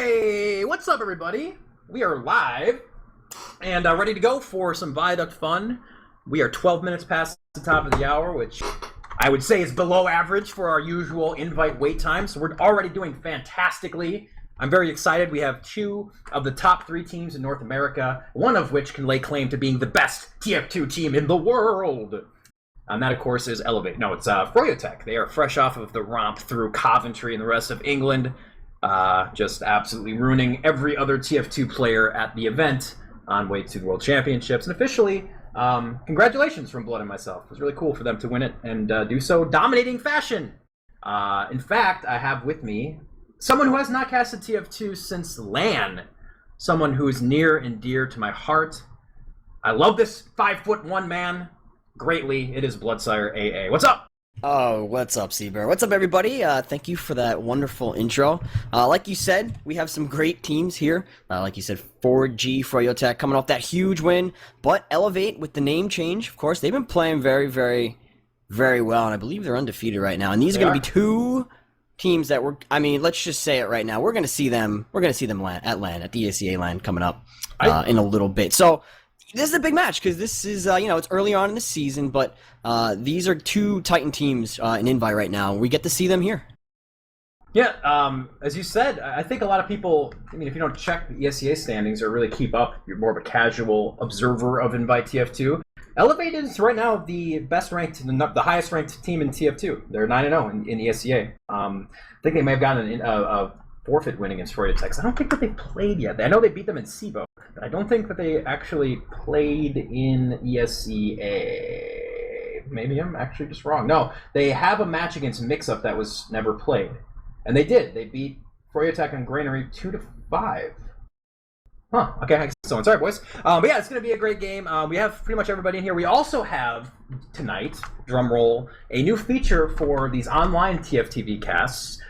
Hey, what's up, everybody? We are live and ready to go for some Viaduct fun. We are 12 minutes past the top of the hour, which I would say is below average for our usual invite wait time, so we're already doing fantastically. I'm very excited. We have two of the top 3 teams in North America, one of which can lay claim to being the best TF2 team in the world. And that, of course, is eLevate. No, it's Froyotech. They are fresh off of the romp through Coventry and the rest of England. Just absolutely ruining every other TF2 player at the event on way to the World Championships. And officially, congratulations from Blood and myself. It was really cool for them to win it and do so dominating fashion. In fact, I have with me someone who has not casted TF2 since LAN. Someone who is near and dear to my heart. I love this 5'1" man greatly. It is Bloodsire AA. What's up? Oh, what's up, Seabear? What's up, everybody? Thank you for that wonderful intro. Like you said, we have some great teams here. Like you said, 4G, Froyotech coming off that huge win. But eLevate, with the name change, of course, they've been playing very, very, very well. And I believe they're undefeated right now. And these are going to be two teams that let's just say it right now. We're going to see them at LAN, at the ESEA-I LAN coming up in a little bit. So this is a big match because this is, it's early on in the season, but these are two Titan teams in Invite right now. We get to see them here. Yeah, as you said, I think a lot of people, if you don't check the ESEA standings or really keep up, you're more of a casual observer of Invite TF2. eLevate is right now the best ranked, the highest ranked team in TF2. They're 9-0 in ESEA. I think they may have gotten a forfeit win against Froyotech. I don't think that they played yet. I know they beat them in SIBO, but I don't think that they actually played in ESEA. Maybe I'm actually just wrong. No, they have a match against Mix-Up that was never played. And they did. They beat Froyotech and Granary 2-5. Huh, okay, so sorry, boys. But yeah, it's going to be a great game. We have pretty much everybody in here. We also have, tonight, drum roll, a new feature for these online TFTV casts.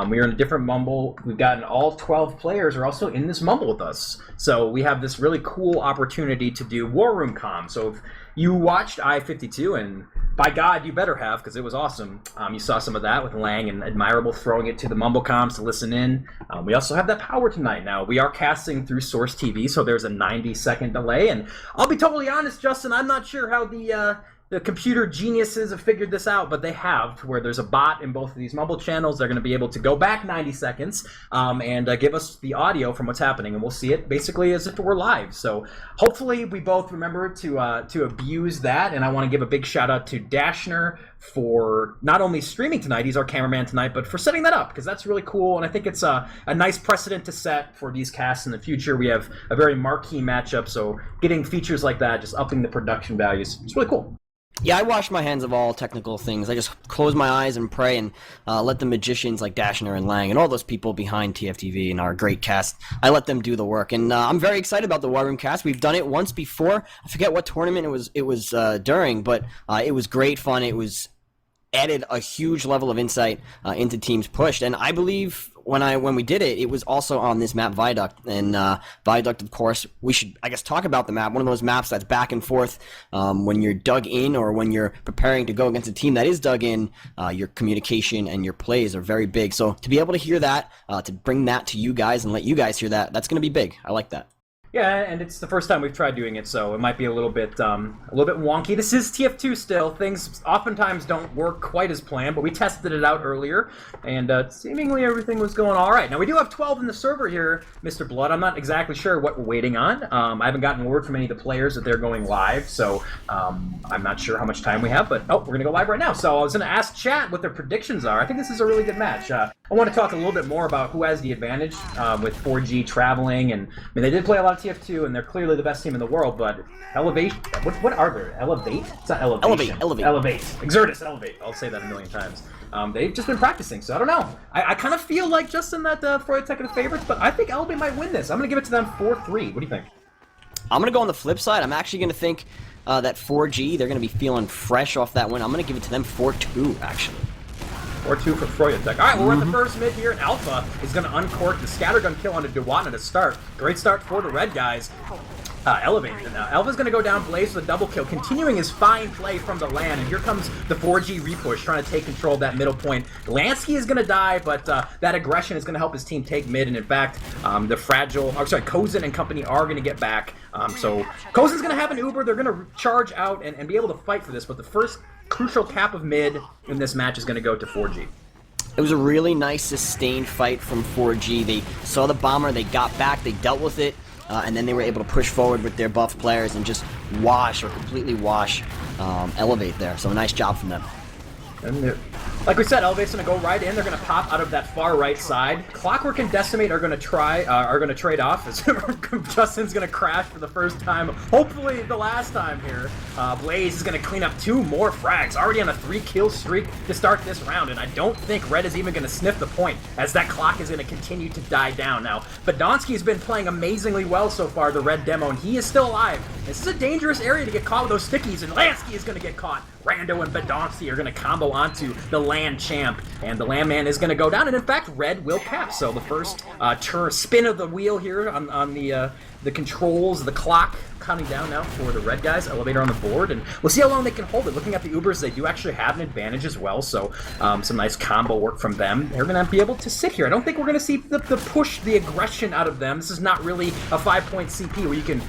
We are in a different mumble. We've gotten all 12 players are also in this mumble with us. So we have this really cool opportunity to do War Room comm. So if you watched I-52, and by God, you better have, because it was awesome. You saw some of that with Lang and Admirable throwing it to the mumble comms to listen in. We also have that power tonight. Now, we are casting through Source TV, so there's a 90-second delay. And I'll be totally honest, Justin, I'm not sure how the computer geniuses have figured this out, but they have, to where there's a bot in both of these mumble channels. They're going to be able to go back 90 seconds and give us the audio from what's happening, and we'll see it basically as if it were live. So hopefully we both remember to abuse that, and I want to give a big shout out to Dashner for not only streaming tonight, he's our cameraman tonight, but for setting that up, because that's really cool, and I think it's a nice precedent to set for these casts in the future. We have a very marquee matchup, so getting features like that, just upping the production values, it's really cool. Yeah, I wash my hands of all technical things. I just close my eyes and pray and let the magicians like Dashner and Lang and all those people behind TFTV and our great cast, I let them do the work. And I'm very excited about the War Room cast. We've done it once before. I forget what tournament it was during, but it was great fun. It was added a huge level of insight into teams pushed. And I believe when we did it, it was also on this map Viaduct. And Viaduct, of course, we should, I guess, talk about the map. One of those maps that's back and forth when you're dug in or when you're preparing to go against a team that is dug in, your communication and your plays are very big. So to be able to hear that, to bring that to you guys and let you guys hear that, that's going to be big. I like that. Yeah, and it's the first time we've tried doing it, so it might be a little bit wonky. This is TF2 still. Things oftentimes don't work quite as planned, but we tested it out earlier, and seemingly everything was going all right. Now, we do have 12 in the server here, Mr. Blood. I'm not exactly sure what we're waiting on. I haven't gotten word from any of the players that they're going live, so I'm not sure how much time we have, but we're going to go live right now. So I was going to ask chat what their predictions are. I think this is a really good match. I want to talk a little bit more about who has the advantage with 4G traveling, and they did play a lot of TF2, and they're clearly the best team in the world, but Elevate, what are there? Elevate? It's not Elevation. Elevate. Exertus, Elevate. I'll say that a million times. They've just been practicing, so I don't know. I kind of feel like, Justin, that Froyotech are the favorites, but I think Elevate might win this. I'm going to give it to them 4-3. What do you think? I'm going to go on the flip side. I'm actually going to think that 4G, they're going to be feeling fresh off that win. I'm going to give it to them 4-2, actually. 4-2 for Froyotech. All right, well, we're at the first mid here, and Alpha is going to uncork the scattergun kill onto Dewatna to start. Great start for the red guys. eLevate. Now, Alpha's going to go down, Blaze with a double kill, continuing his fine play from the land, and here comes the 4G repush, trying to take control of that middle point. Lansky is going to die, but that aggression is going to help his team take mid, and in fact, Kozin and company are going to get back. So Kozin's going to have an Uber, they're going to charge out and be able to fight for this, but the first crucial cap of mid in this match is going to go to 4G. It was a really nice sustained fight from 4G. They saw the bomber, they got back, they dealt with it, and then they were able to push forward with their buff players and just completely wash eLevate there. So a nice job from them. And like we said, eLevate's going to go right in. They're going to pop out of that far right side. Clockwork and Decimate are going to trade off. As Justin's going to crash for the first time, hopefully the last time here. Blaze is going to clean up 2 more frags, already on a 3-kill streak to start this round, and I don't think Red is even going to sniff the point, as that clock is going to continue to die down. Now, Badonsky's been playing amazingly well so far, the Red demo, and he is still alive. This is a dangerous area to get caught with those stickies, and Lansky is going to get caught. Rando and Badonsky are going to combo onto the land champ, and the landman is going to go down, and in fact, Red will cap. So the first spin of the wheel here on the controls, the clock counting down now for the Red guys. Elevator on the board, and we'll see how long they can hold it. Looking at the Ubers, they do actually have an advantage as well, so some nice combo work from them. They're going to be able to sit here. I don't think we're going to see the push, the aggression out of them. This is not really a 5-point CP where you can,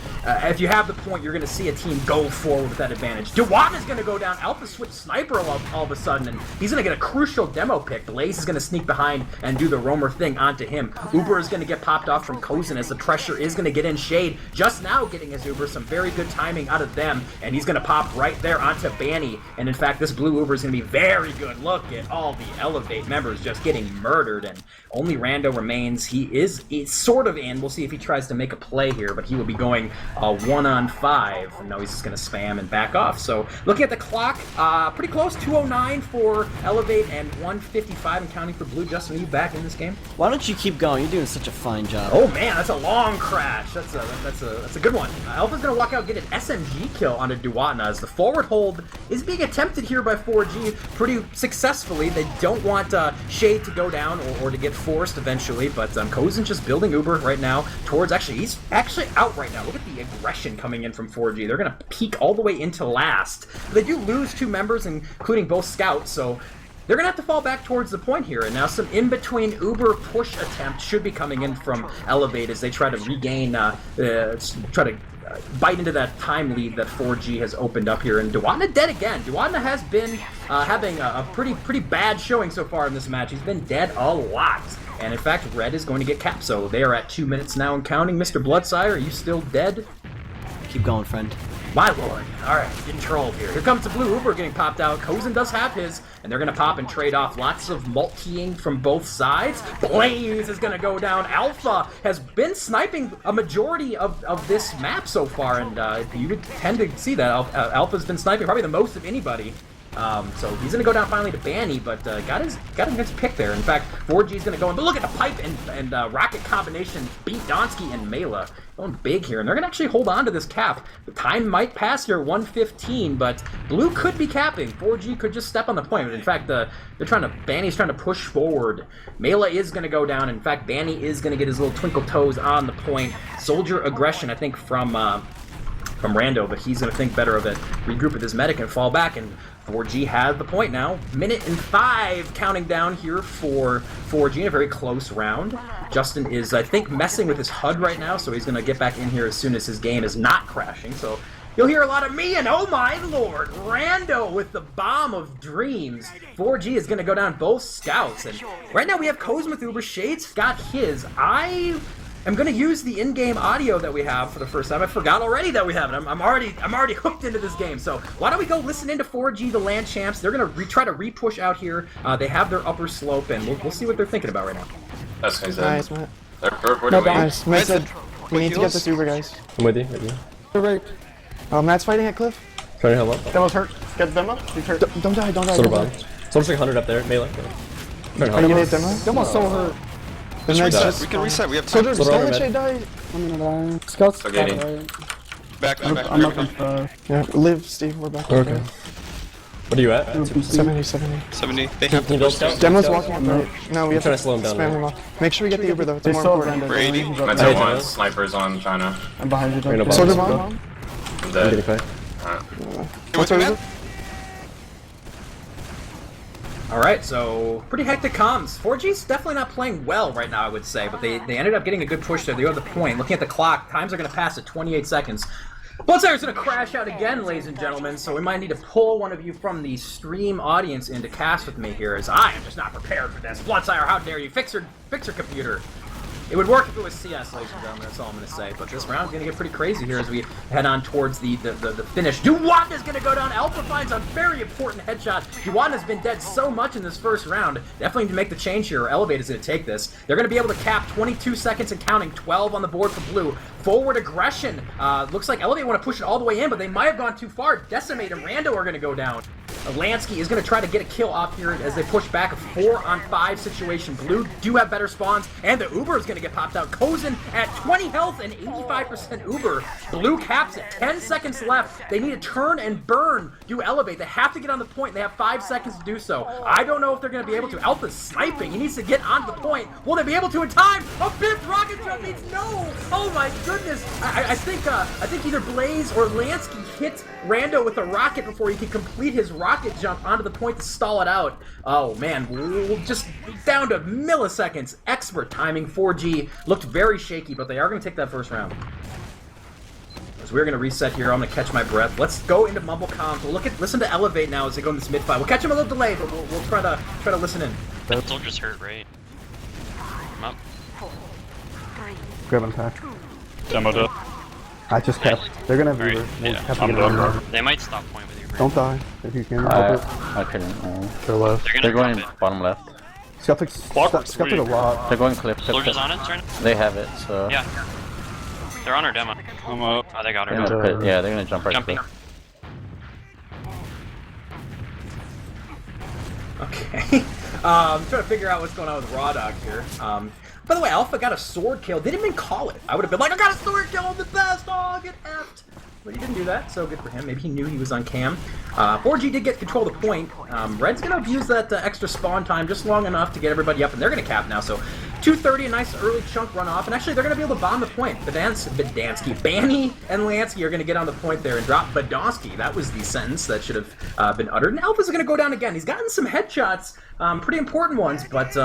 if you have the point, you're going to see a team go forward with that advantage. Dewan is going to go down. Alpha switch sniper all of a sudden, and he's going to get a crucial demo pick. Blaze is going to sneak behind and do the roamer thing onto him. Uber is going to get popped off from Kozin as the pressure is going to get in. Shade just now getting his Uber, some very good timing out of them, and he's going to pop right there onto Banny, and in fact this blue Uber is going to be very good. Look at all the eLevate members just getting murdered, and only Rando remains. He's sort of in. We'll see if he tries to make a play here, but he will be going 1-on-5. No, he's just going to spam and back off. So looking at the clock, pretty close, 2:09 for eLevate and 1:55 and counting for blue. Justin, are you back in this game? Why don't you keep going? You're doing such a fine job. Oh man, that's a long crash. That's a good one. Alpha's gonna walk out, get an SMG kill onto Duwatna as the forward hold is being attempted here by 4G pretty successfully. They don't want Shade to go down or to get forced eventually, but Kozin just building Uber right now towards, he's actually out right now. Look at the aggression coming in from 4G. They're gonna peek all the way into last. They do lose 2 members, including both scouts, so they're going to have to fall back towards the point here, and now some in-between Uber push attempts should be coming in from eLevate as they try to regain, bite into that time lead that 4G has opened up here. And Duwatna dead again. Duwatna has been having a pretty bad showing so far in this match. He's been dead a lot. And in fact, Red is going to get capped, so they are at 2 minutes now and counting. Mr. Bloodsire, are you still dead? Keep going, friend. My lord. Alright, getting trolled here. Here comes the blue Uber getting popped out. Kozin does have his, and they're going to pop and trade off. Lots of multi-ing from both sides. Blaze is going to go down. Alpha has been sniping a majority of this map so far, and you would tend to see that. Alpha's been sniping probably the most of anybody. So he's going to go down finally to Banny, but got a nice pick there. In fact, 4G's going to go in, but look at the pipe and rocket combination beat Donsky and Mela. Going big here, and they're going to actually hold on to this cap. The time might pass here, 1:15, but blue could be capping. 4G could just step on the point. In fact, Banny's trying to push forward. Mela is going to go down. In fact, Banny is going to get his little twinkle toes on the point. Soldier aggression, I think, from Rando, but he's going to think better of it. Regroup with his medic and fall back, and 4G has the point now. 1:05 counting down here for 4G in a very close round. Justin is, I think, messing with his HUD right now, so he's going to get back in here as soon as his game is not crashing. So you'll hear a lot of me, and oh my lord, Rando with the bomb of dreams. 4G is going to go down both scouts, and right now we have Kozin with Uber. Shade's got his. I'm going to use the in-game audio that we have for the first time. I forgot already that we have it. I'm already hooked into this game. So why don't we go listen into 4G, the land champs. They're going to try to re-push out here. They have their upper slope, and we'll see what they're thinking about right now. That's nice, Matt. No, guys. Matt said we need to get this Uber, guys. I'm with you. Right. Matt's fighting at Cliff. Trying to help up. Demo's hurt. Get the demo. He's hurt. Don't die. Solar bomb. Solar's like 100 up there. Melee. Are you gonna hit Demo? Demo's so hurt. Let's reset. We can reset. We have time. Soldier, don't let Shay die. I'm gonna die. Scouts. Okay. Right. Back. I'm up on 5. Yeah, live, Steve. We're back. Okay. What are you at? 70. 70. They Can have you to build push scout? this. Demo's walking up right. No, we have trying to slow him down, spam right? him off. Make sure we get the Uber though. It's They more still important. We're 80. Men's Hey, at one. Joe. Snipers on China. I'm behind you. Right above. Soldier Let's go. bomb. I'm I'm dead. getting played. What's our Uber? Alright, so pretty hectic comms. 4G's definitely not playing well right now, I would say, but they ended up getting a good push there. They go to the point. Looking at the clock, times are going to pass at 28 seconds. Bloodsire's going to crash out again, ladies and gentlemen, so we might need to pull one of you from the stream audience in to cast with me here, as I am just not prepared for this. Bloodsire, how dare you? Fix your computer. It would work if it was CS, ladies and gentlemen, that's all I'm going to say. But this round's going to get pretty crazy here as we head on towards the finish. Duwanda's going to go down. Alpha finds a very important headshot. Duwanda's been dead so much in this first round. Definitely need to make the change here, or eLevate is going to take this. They're going to be able to cap 22 seconds and counting, 12 on the board for blue. Forward aggression. Looks like eLevate want to push it all the way in, but they might have gone too far. Decimate and Rando are going to go down. Lansky is going to try to get a kill off here as they push back a 4-on-5 situation. Blue do have better spawns, and the Uber is going to get popped out. Kozin at 20 health and 85% Uber. Blue caps it. 10 seconds left. They need to turn and burn. Do eLevate. They have to get on the point. They have 5 seconds to do so. I don't know if they're going to be able to. Alpha's sniping. He needs to get onto the point. Will they be able to in time? A fifth rocket jump means no. Oh my goodness. I think either Blaze or Lansky hit Rando with a rocket before he could complete his rocket jump onto the point to stall it out. Oh man, we're just down to milliseconds. Expert timing. 4G looked very shaky, but they are going to take that first round. As we're going to reset here, I'm going to catch my breath. Let's go into mumble comms. We'll listen to eLevate now as they go in this mid fight. We'll catch them a little delayed, but we'll try to listen in. That soldier's hurt, right? I'm up. Grab and pack. Demo dead. I just kept. They're gonna have Alright, Uber. We'll yeah. have to I'm get done, Uber. bro. They might stop point with you. Bro. Don't die if you can. I couldn't. Go left. They're They're gonna going drop it. bottom left. Scout took a lot. They're going clip. Soldiers on it right now? They have it, so. Yeah. They're on our demo. I'm up. Oh, they got They're her. gonna put, yeah, they're gonna jump right Jumping. clip. Okay. I'm trying to figure out what's going on with Raw Dog here. By the way, Alpha got a sword kill. They didn't even call it. I would have been like, I got a sword kill, I'm the best, oh, get effed. But he didn't do that, so good for him. Maybe he knew he was on cam. 4G did get control of the point. Red's going to abuse that extra spawn time just long enough to get everybody up, and they're going to cap now. So 2:30, a nice early chunk run off, and actually they're going to be able to bomb the point. Banny and Lansky are going to get on the point there and drop Badonsky. That was the sentence that should have been uttered. And Alpha's going to go down again. He's gotten some headshots, pretty important ones, but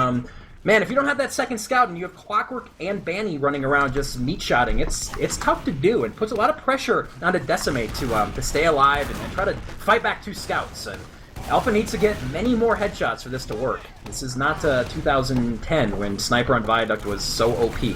man, if you don't have that second scout and you have Clockwork and Banny running around just meat-shotting, it's tough to do and puts a lot of pressure onto Decimate to stay alive and try to fight back 2 scouts. And Alpha needs to get many more headshots for this to work. This is not 2010 when Sniper on Viaduct was so OP.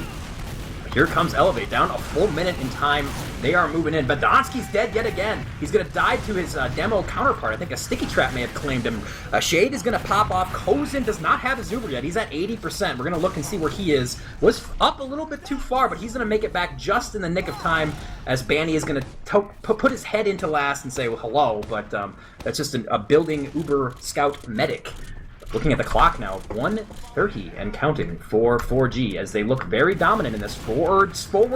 Here comes eLevate, down a full minute in time. They are moving in. Badonsky's dead yet again. He's going to die to his demo counterpart. I think a sticky trap may have claimed him. Shade is going to pop off. Kozin does not have his Uber yet. He's at 80%. We're going to look and see where he is. Was up a little bit too far, but he's going to make it back just in the nick of time as Banny is going to put his head into last and say, well, hello, but that's just a building Uber scout medic. Looking at the clock now, 1:30 and counting for 4G as they look very dominant in this forward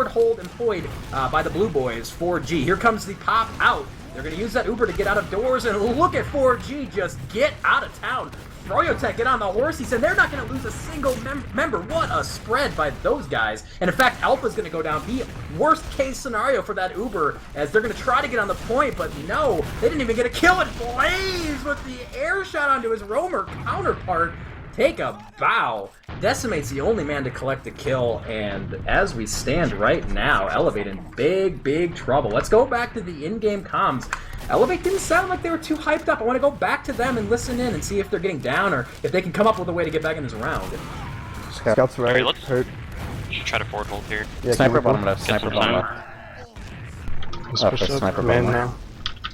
hold employed by the Blue Boys. 4G. Here comes the pop out. They're going to use that Uber to get out of doors, and look at 4G just get out of town. Froyotech get on the horse. He said they're not going to lose a single member. What a spread by those guys. And in fact, Alpha's going to go down. The worst case scenario for that Uber as they're going to try to get on the point, but no, they didn't even get a kill. And Blaze with the air shot onto his roamer counterpart. Take a bow. Decimate's the only man to collect a kill, and as we stand right now, eLevate in big trouble. Let's go back to the in-game comms. eLevate didn't sound like they were too hyped up. I want to go back to them and listen in and see if they're getting down or if they can come up with a way to get back in this round. Scouts right. Let's Hurt. should try to forward hold here. Yeah, Sniper can we bottom go? left. Sniper bottom left. Push up. Sniper Man bottom now.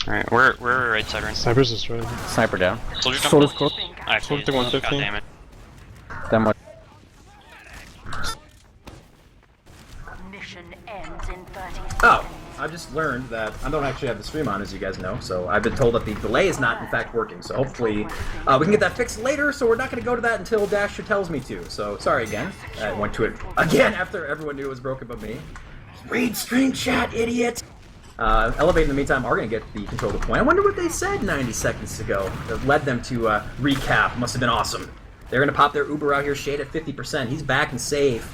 Alright, we're right side right. Snipers destroyed. Sniper down. Soldier jump. Soldier's close. Actually, Soldier 115. God damn it. Demo. Mission ends in 30 Oh, I just learned that I don't actually have the stream on, as you guys know, so I've been told that the delay is not, in fact, working. So hopefully we can get that fixed later, so we're not going to go to that until Dasher tells me to. So sorry again. I went to it again after everyone knew it was broken but me. Read stream chat, idiot! eLevate in the meantime are going to get the control of the point. I wonder what they said 90 seconds ago that led them to recap. Must have been awesome. They're going to pop their Uber out here, Shade at 50%. He's back and safe.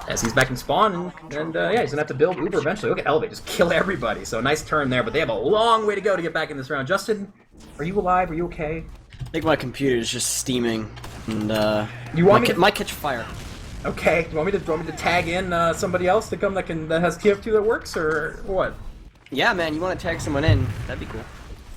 As he's back in spawn, and yeah, he's gonna have to build Uber eventually. Look at eLevate, just kill everybody. So nice turn there, but they have a long way to go to get back in this round. Justin, are you alive? Are you okay? I think my computer is just steaming, and You want me might catch fire. Okay. Do you want me to tag in somebody else to come that has TF2 that works, or what? Yeah, man, you want to tag someone in? That'd be cool.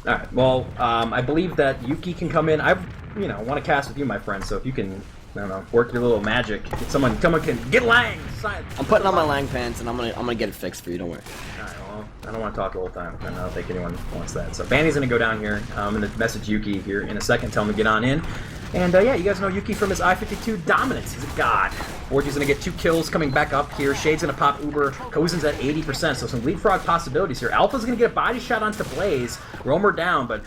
All right. Well, I believe that Yuki can come in. I want to cast with you, my friend. So if you can. I don't know, work your little magic. Get someone can get Lang. I'm putting on my Lang pants, and I'm gonna get it fixed for you. Don't worry. All right, well, I don't want to talk the whole time. I don't think anyone wants that. So Banny's gonna go down here. I'm gonna message Yuki here in a second, tell him to get on in. And yeah, you guys know Yuki from his I-52 dominance. He's a god. Forgy's gonna get 2 kills coming back up here. Shade's gonna pop Uber. Kozen's at 80%, so some leapfrog possibilities here. Alpha's gonna get a body shot onto Blaze. Roamer down, but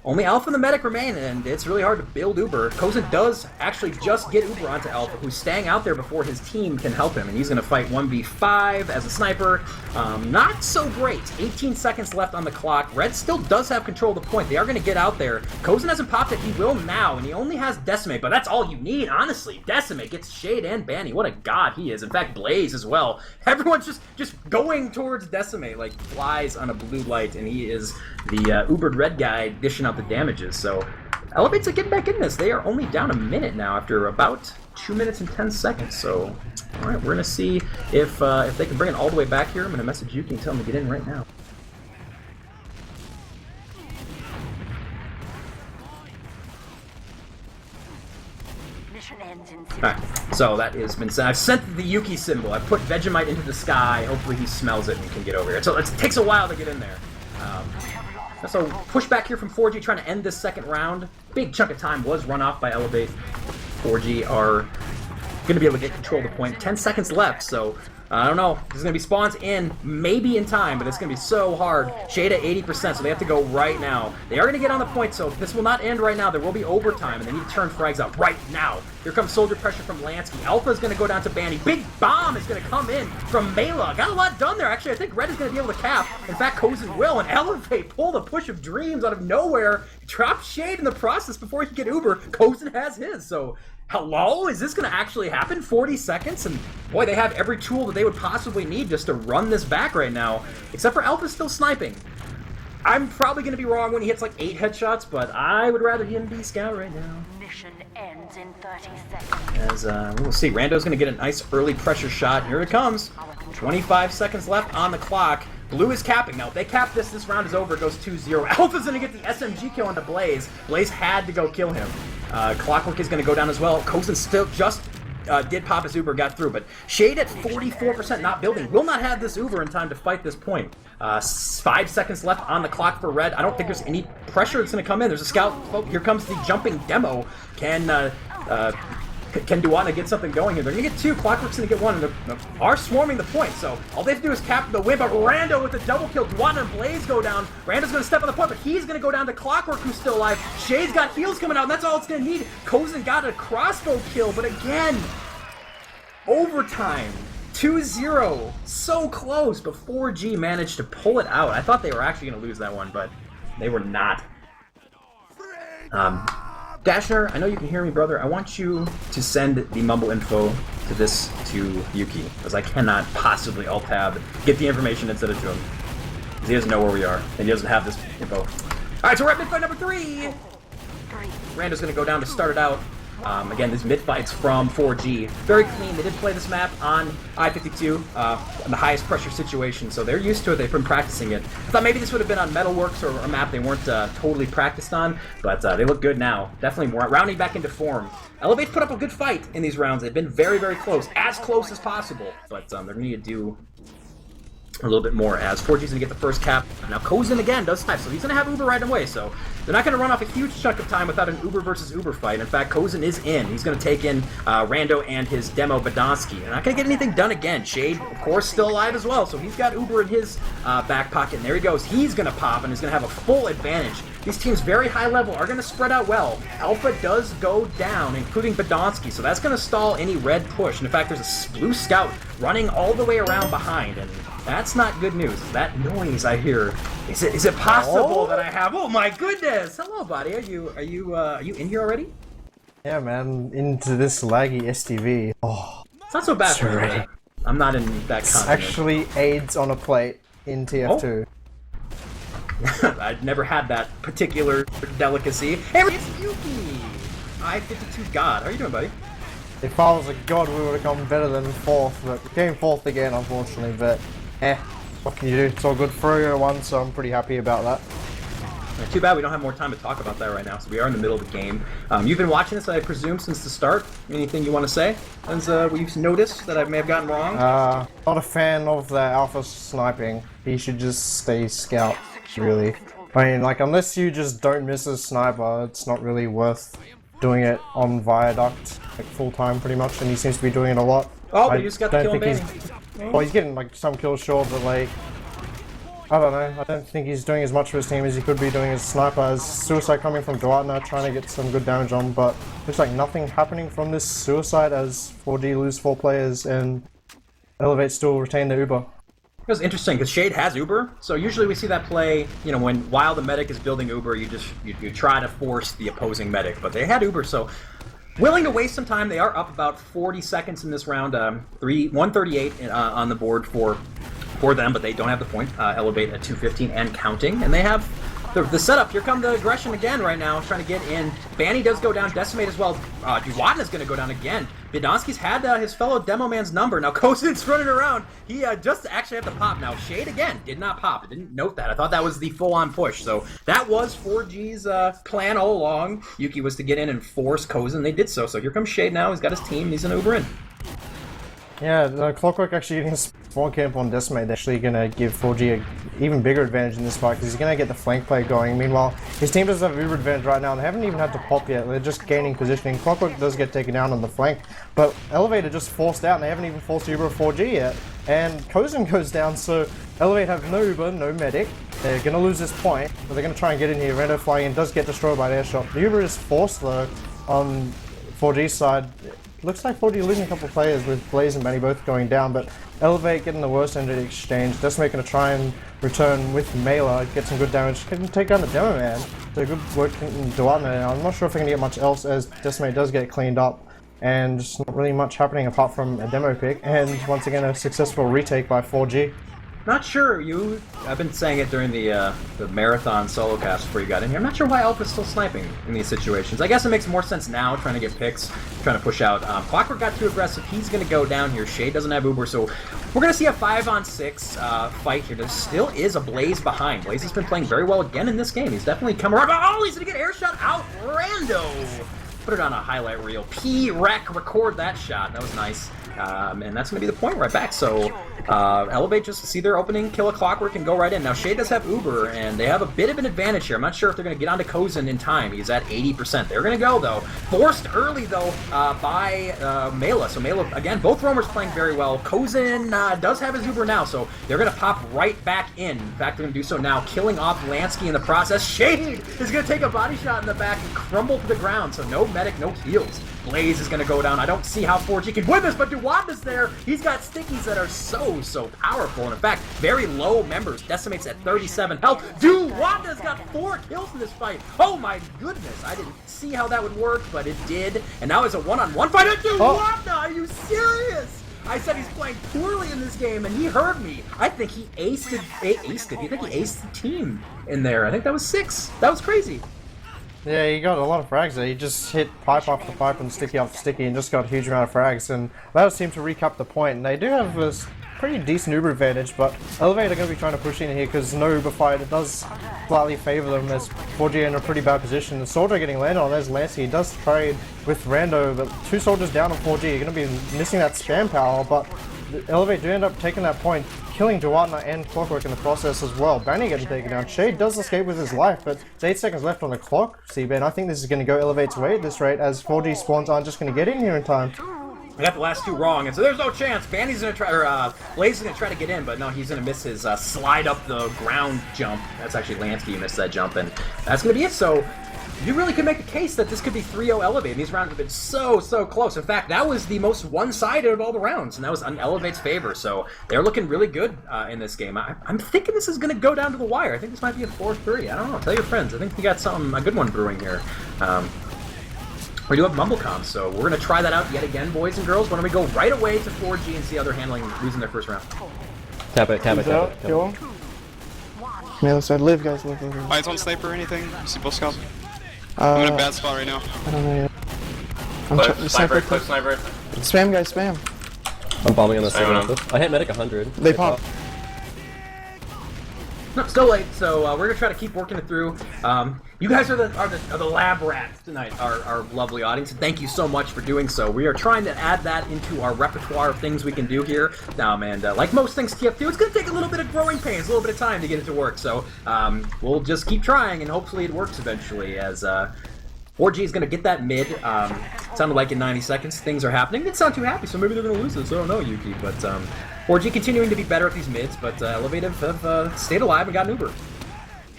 only Alpha and the medic remain, and it's really hard to build Uber. Kozen does actually just get Uber onto Alpha, who's staying out there before his team can help him, and he's going to fight 1v5 as a sniper. Not so great. 18 seconds left on the clock. Red still does have control of the point. They are going to get out there. Kozen hasn't popped it. He will now, and he only has Decimate, but that's all you need, honestly. Decimate gets Shade and Banny. What a god he is. In fact, Blaze as well. Everyone's just going towards Decimate like flies on a blue light, and he is the Ubered red guy dishing out the damages. So eLevate's getting back in this. They are only down a minute now after about 2 minutes and 10 seconds. So all right, we're gonna see if they can bring it all the way back here. I'm gonna message Yuki and tell him to get in right now. Alright, so that has been sent. I've sent the Yuki symbol. I've put Vegemite into the sky. Hopefully he smells it and can get over here. So it takes a while to get in there. So push back here from 4G, trying to end this second round. Big chunk of time was run off by eLevate. 4G are going to be able to get control of the point. 10 seconds left, so I don't know. There's going to be spawns in, maybe in time, but it's going to be so hard. Shade at 80%, so they have to go right now. They are going to get on the point, so this will not end right now. There will be overtime, and they need to turn frags out right now. Here comes soldier pressure from Lansky. Alpha is going to go down to Banny. Big bomb is going to come in from Mela. Got a lot done there, actually. I think Red is going to be able to cap. In fact, Kozen will, and eLevate pulled a push of dreams out of nowhere. Dropped Shade in the process before he could get Uber. Kozen has his, so hello? Is this going to actually happen? 40 seconds? And boy, they have every tool that they would possibly need just to run this back right now. Except for Alpha still sniping. I'm probably going to be wrong when he hits like 8 headshots, but I would rather him be scout right now. Mission ends in 30 seconds. As we'll see, Rando's going to get a nice early pressure shot. Here it comes. 25 seconds left on the clock. Blue is capping. Now, if they cap this round is over. It goes 2-0. Alpha's going to get the SMG kill onto Blaze. Blaze had to go kill him. Clockwork is going to go down as well. Kozen still just did pop his Uber, got through, but Shade at 44% not building. Will not have this Uber in time to fight this point. 5 seconds left on the clock for Red. I don't think there's any pressure that's going to come in. There's a scout. Oh, here comes the jumping demo. Can Duana get something going here? They're going to get 2. Clockwork's going to get 1. And they are swarming the point, so all they have to do is cap the win. But Rando with a double kill. Duana and Blaze go down. Rando's going to step on the point, but he's going to go down to Clockwork, who's still alive. Shade's got heals coming out, and that's all it's going to need. Kozen got a crossbow kill, but again, overtime. 2-0. So close, but 4G managed to pull it out. I thought they were actually going to lose that one, but they were not. Dashner, I know you can hear me, brother. I want you to send the mumble info to Yuki, because I cannot possibly alt-tab, get the information instead of to him. Because he doesn't know where we are, and he doesn't have this info. Alright, so we're at mid-fight number 3! Rando's going to go down to start it out. Again, these mid-fights from 4G. Very clean. They did play this map on I-52, in the highest pressure situation, so they're used to it. They've been practicing it. I thought maybe this would have been on Metalworks or a map they weren't totally practiced on, but they look good now. Definitely rounding back into form. eLevate's put up a good fight in these rounds. They've been very, very close. As close as possible, but they're going to need to do a little bit more, as 4G's going to get the first cap. Now Kozen again does snipe, so he's going to have Uber right away, so they're not going to run off a huge chunk of time without an Uber versus Uber fight. In fact, Kozen is in. He's going to take in Rando and his demo Badonsky. They're not going to get anything done again. Shade, of course, still alive as well, so he's got Uber in his back pocket, and there he goes. He's going to pop and is going to have a full advantage. these teams very high level are going to spread out well. Alpha does go down, including Badonsky, so that's going to stall any red push. And in fact, there's a blue scout running all the way around behind, and that's not good news. That noise I hear, is it possible that I have? Oh my goodness! Hello, buddy. Are you in here already? Yeah, man. Into this laggy STV. Oh, it's not so bad for me. I'm not in that it's continent. actually AIDS on a plate in TF2. I'd never had that particular delicacy. Hey, it's Yuki! I-52 God. How are you doing, buddy? If I was a god, we would have come better than 4th, but we came 4th again, unfortunately, but what can you do? It's all good. Froyo won, so I'm pretty happy about that. Too bad we don't have more time to talk about that right now, so we are in the middle of the game. You've been watching this, I presume, since the start. Anything you want to say, as we've noticed that I may have gotten wrong? Not a fan of the alpha sniping. He should just stay scout, really. I mean, like, unless you just don't miss a sniper, it's not really worth doing it on Viaduct, like, full-time, pretty much, and he seems to be doing it a lot. Oh, but you just got the kill and banning. Well, he's getting, like, some kills short, but, like, I don't know. I don't think he's doing as much for his team as he could be doing as sniper. As Suicide coming from Duatna, trying to get some good damage on, but looks like nothing happening from this Suicide as 4G lose 4 players and eLevate still retain the Uber. It was interesting because Shade has Uber, so usually we see that play. You know, while the medic is building Uber, you try to force the opposing medic, but they had Uber, so willing to waste some time. They are up about 40 seconds in this round. 138 on the board for them, but they don't have the point. eLevate at 215 and counting, and they have the setup. Here come the aggression again right now, trying to get in. Banny does go down, Decimate as well. Duwadna's going to go down again. Bidonsky's had his fellow demo man's number. Now Kozin's running around. He just actually had to pop. Now Shade again did not pop. I didn't note that. I thought that was the full-on push. So that was 4G's plan all along. Yuki was to get in and force Kozin. They did so. So here comes Shade now. He's got his team. He's an Uber in. Yeah, the Clockwork actually getting a spawn camp on Decimate actually going to give 4G an even bigger advantage in this fight because he's going to get the flank play going. Meanwhile, his team doesn't have Uber advantage right now and they haven't even had to pop yet. They're just gaining positioning. Clockwork does get taken down on the flank, but eLevate are just forced out and they haven't even forced Uber 4G yet. And Kozin goes down, so eLevate have no Uber, no medic. They're going to lose this point, but they're going to try and get in here. Rando flying in does get destroyed by an airshot. The Uber is forced though on 4G's side. Looks like 4G losing a couple of players with Blaze and Benny both going down, but eLevate getting the worst end of the exchange. Decimate going to try and return with Mela, get some good damage, can take down the demo man. So good work in Duatna. I'm not sure if they're going to get much else as Decimate does get cleaned up, and just not really much happening apart from a demo pick, and once again a successful retake by 4G. Not sure. I've been saying it during the marathon solo cast before you got in here. I'm not sure why Alpha's still sniping in these situations. I guess it makes more sense now, trying to get picks, trying to push out. Clockwork got too aggressive. He's going to go down here. Shade doesn't have Uber, so we're going to see a 5-on-6 fight here. There still is a Blaze behind. Blaze has been playing very well again in this game. He's definitely come around. Oh, he's going to get airshot out. Rando! Put it on a highlight reel. P-Rec, record that shot. That was nice. And that's going to be the point right back. So eLevate just see their opening, kill a Clockwork, and go right in. Now Shade does have Uber, and they have a bit of an advantage here. I'm not sure if they're going to get onto Kozin in time. He's at 80%. They're going to go, though. Forced early, though, by Mela. So Mela, again, both roamers playing very well. Kozin does have his Uber now, so they're going to pop right back in. In fact, they're going to do so now, killing off Lansky in the process. Shade is going to take a body shot in the back and crumble to the ground, so no medic, no heals. Blaze is going to go down. I don't see how 4G can win this, but Duwadna's there. He's got stickies that are so powerful. And in fact, very low members. Decimates at 37 health. Duwadna's got 4 kills in this fight. Oh my goodness. I didn't see how that would work, but it did. And now it's a one-on-one fight. Duwadna, are you serious? I said he's playing poorly in this game, and he heard me. I think he aced it. You think he aced the team in there? I think that was 6. That was crazy. Yeah, he got a lot of frags there. He just hit pipe after pipe and sticky after sticky and just got a huge amount of frags, and that seemed to recap the point. And they do have a pretty decent Uber advantage, but eLevate are going to be trying to push in here because no Uber fight. It does slightly favor them as 4G in a pretty bad position. The soldier getting landed on, there's Lancey. He does trade with Rando, but 2 soldiers down on 4G. You're going to be missing that spam power, but eLevate do end up taking that point, killing Duatna and Clockwork in the process as well. Banny getting taken down. Shade does escape with his life, but there's 8 seconds left on the clock, C-Ben. I think this is going to go eLevate's way at this rate, as 4G spawns aren't just going to get in here in time. I got the last two wrong, and so there's no chance. Bandy's gonna try, or Blaze is gonna try to get in, but no, he's gonna miss his slide up the ground jump. That's actually Lansky who missed that jump, and that's gonna be it. So you really could make a case that this could be 3-0 eLevate. These rounds have been so close. In fact, that was the most one-sided of all the rounds, and that was on eLevate's favor. So they're looking really good in this game. I'm thinking this is gonna go down to the wire. I think this might be a 4-3. I don't know. Tell your friends. I think we got a good one brewing here. We do have MumbleCom, so we're going to try that out yet again, boys and girls. Why don't we go right away to 4G and see how they're handling losing their first round. Tap it. Kill him. Melee side. Live, guys. Live. Eyes on sniper or anything? You see both scouts? I'm in a bad spot right now. I don't know yet. Cliff sniper. Spam, guys, spam. I'm bombing on the side. I hit medic 100. They pop. No, still late, so we're gonna try to keep working it through. You guys are the lab rats tonight, our lovely audience, and thank you so much for doing so. We are trying to add that into our repertoire of things we can do here. And like most things TF2, it's gonna take a little bit of growing pains, a little bit of time to get it to work. So we'll just keep trying, and hopefully it works eventually. As 4G is gonna get that mid. It sounded like in 90 seconds things are happening. Didn't sound too happy, so maybe they're gonna lose this. I don't know, Yuki, but 4G continuing to be better at these mids, but eLevate have stayed alive and got an Uber.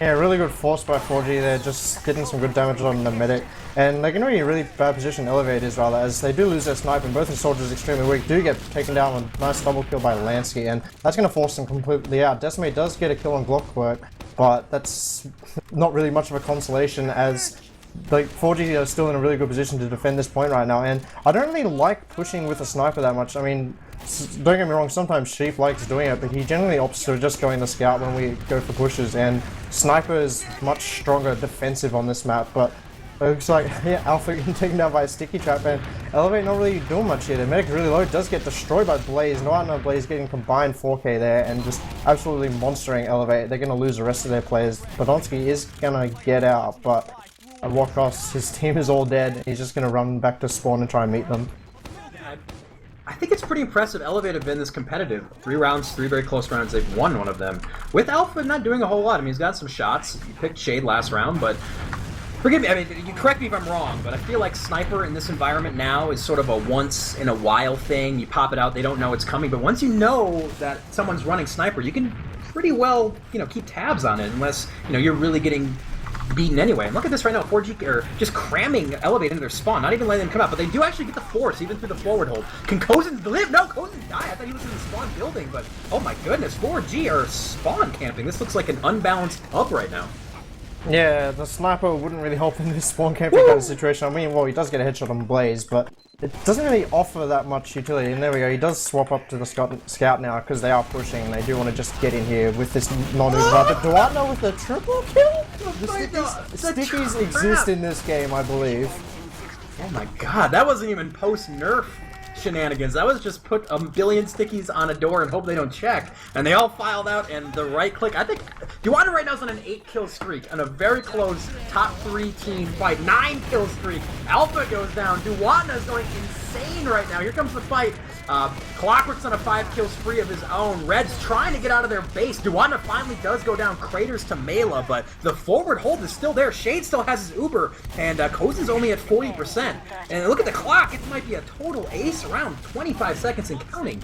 Yeah, really good force by 4G there, just getting some good damage on the medic. And they're going to be in a really bad position, eLevate is rather, as they do lose their sniper, and both the soldiers extremely weak, do get taken down with a nice double kill by Lansky, and that's going to force them completely out. Decimate does get a kill on Glockwork, but that's not really much of a consolation, as like 4G are still in a really good position to defend this point right now, and I don't really like pushing with a sniper that much. I mean, don't get me wrong, sometimes Sheep likes doing it, but he generally opts to just going the scout when we go for pushes, and Sniper is much stronger defensive on this map, but it looks like, yeah, Alpha getting taken down by a sticky trap, and eLevate not really doing much here. The medic really low, does get destroyed by Blaze. No Blaze getting combined 4K there, and just absolutely monstering eLevate. They're going to lose the rest of their players. Podolsky is going to get out, but at what cost? His team is all dead. He's just going to run back to spawn and try and meet them. I think it's pretty impressive. eLevate have been this competitive. 3 rounds, 3 very close rounds. They've won one of them. With Alpha not doing a whole lot. I mean, he's got some shots. He picked Shade last round, but forgive me. I mean, you correct me if I'm wrong, but I feel like Sniper in this environment now is sort of a once-in-a-while thing. You pop it out, they don't know it's coming. But once you know that someone's running Sniper, you can pretty well, keep tabs on it, unless, you're really getting beaten anyway. And look at this right now, 4G are just cramming eLevate into their spawn, not even letting them come out, but they do actually get the force, even through the forward hold. Can Cozen live? No, Cozen die. I thought he was in the spawn building, but oh my goodness, 4G are spawn camping. This looks like an unbalanced hub right now. Yeah, the sniper wouldn't really help in this spawn camping kind of situation. I mean, well, he does get a headshot on Blaze, but it doesn't really offer that much utility. And there we go, he does swap up to the scout now, because they are pushing, and they do want to just get in here with this non-Uber. But Duatno with the triple kill? The stickies exist in this game, I believe. Oh my god, that wasn't even post-nerf shenanigans. That was just put a billion stickies on a door and hope they don't check. And they all filed out, and the right click. I think Duana right now is on an 8-kill streak on a very close top 3 team fight. 9-kill streak. Alpha goes down. Duana is going insane right now. Here comes the fight. Clockwork's on a 5-kill spree of his own. Red's trying to get out of their base. Duana finally does go down. Craters to Mela, but the forward hold is still there. Shade still has his Uber, and Cozen's only at 40%. And look at the clock. It might be a total ace around 25 seconds and counting.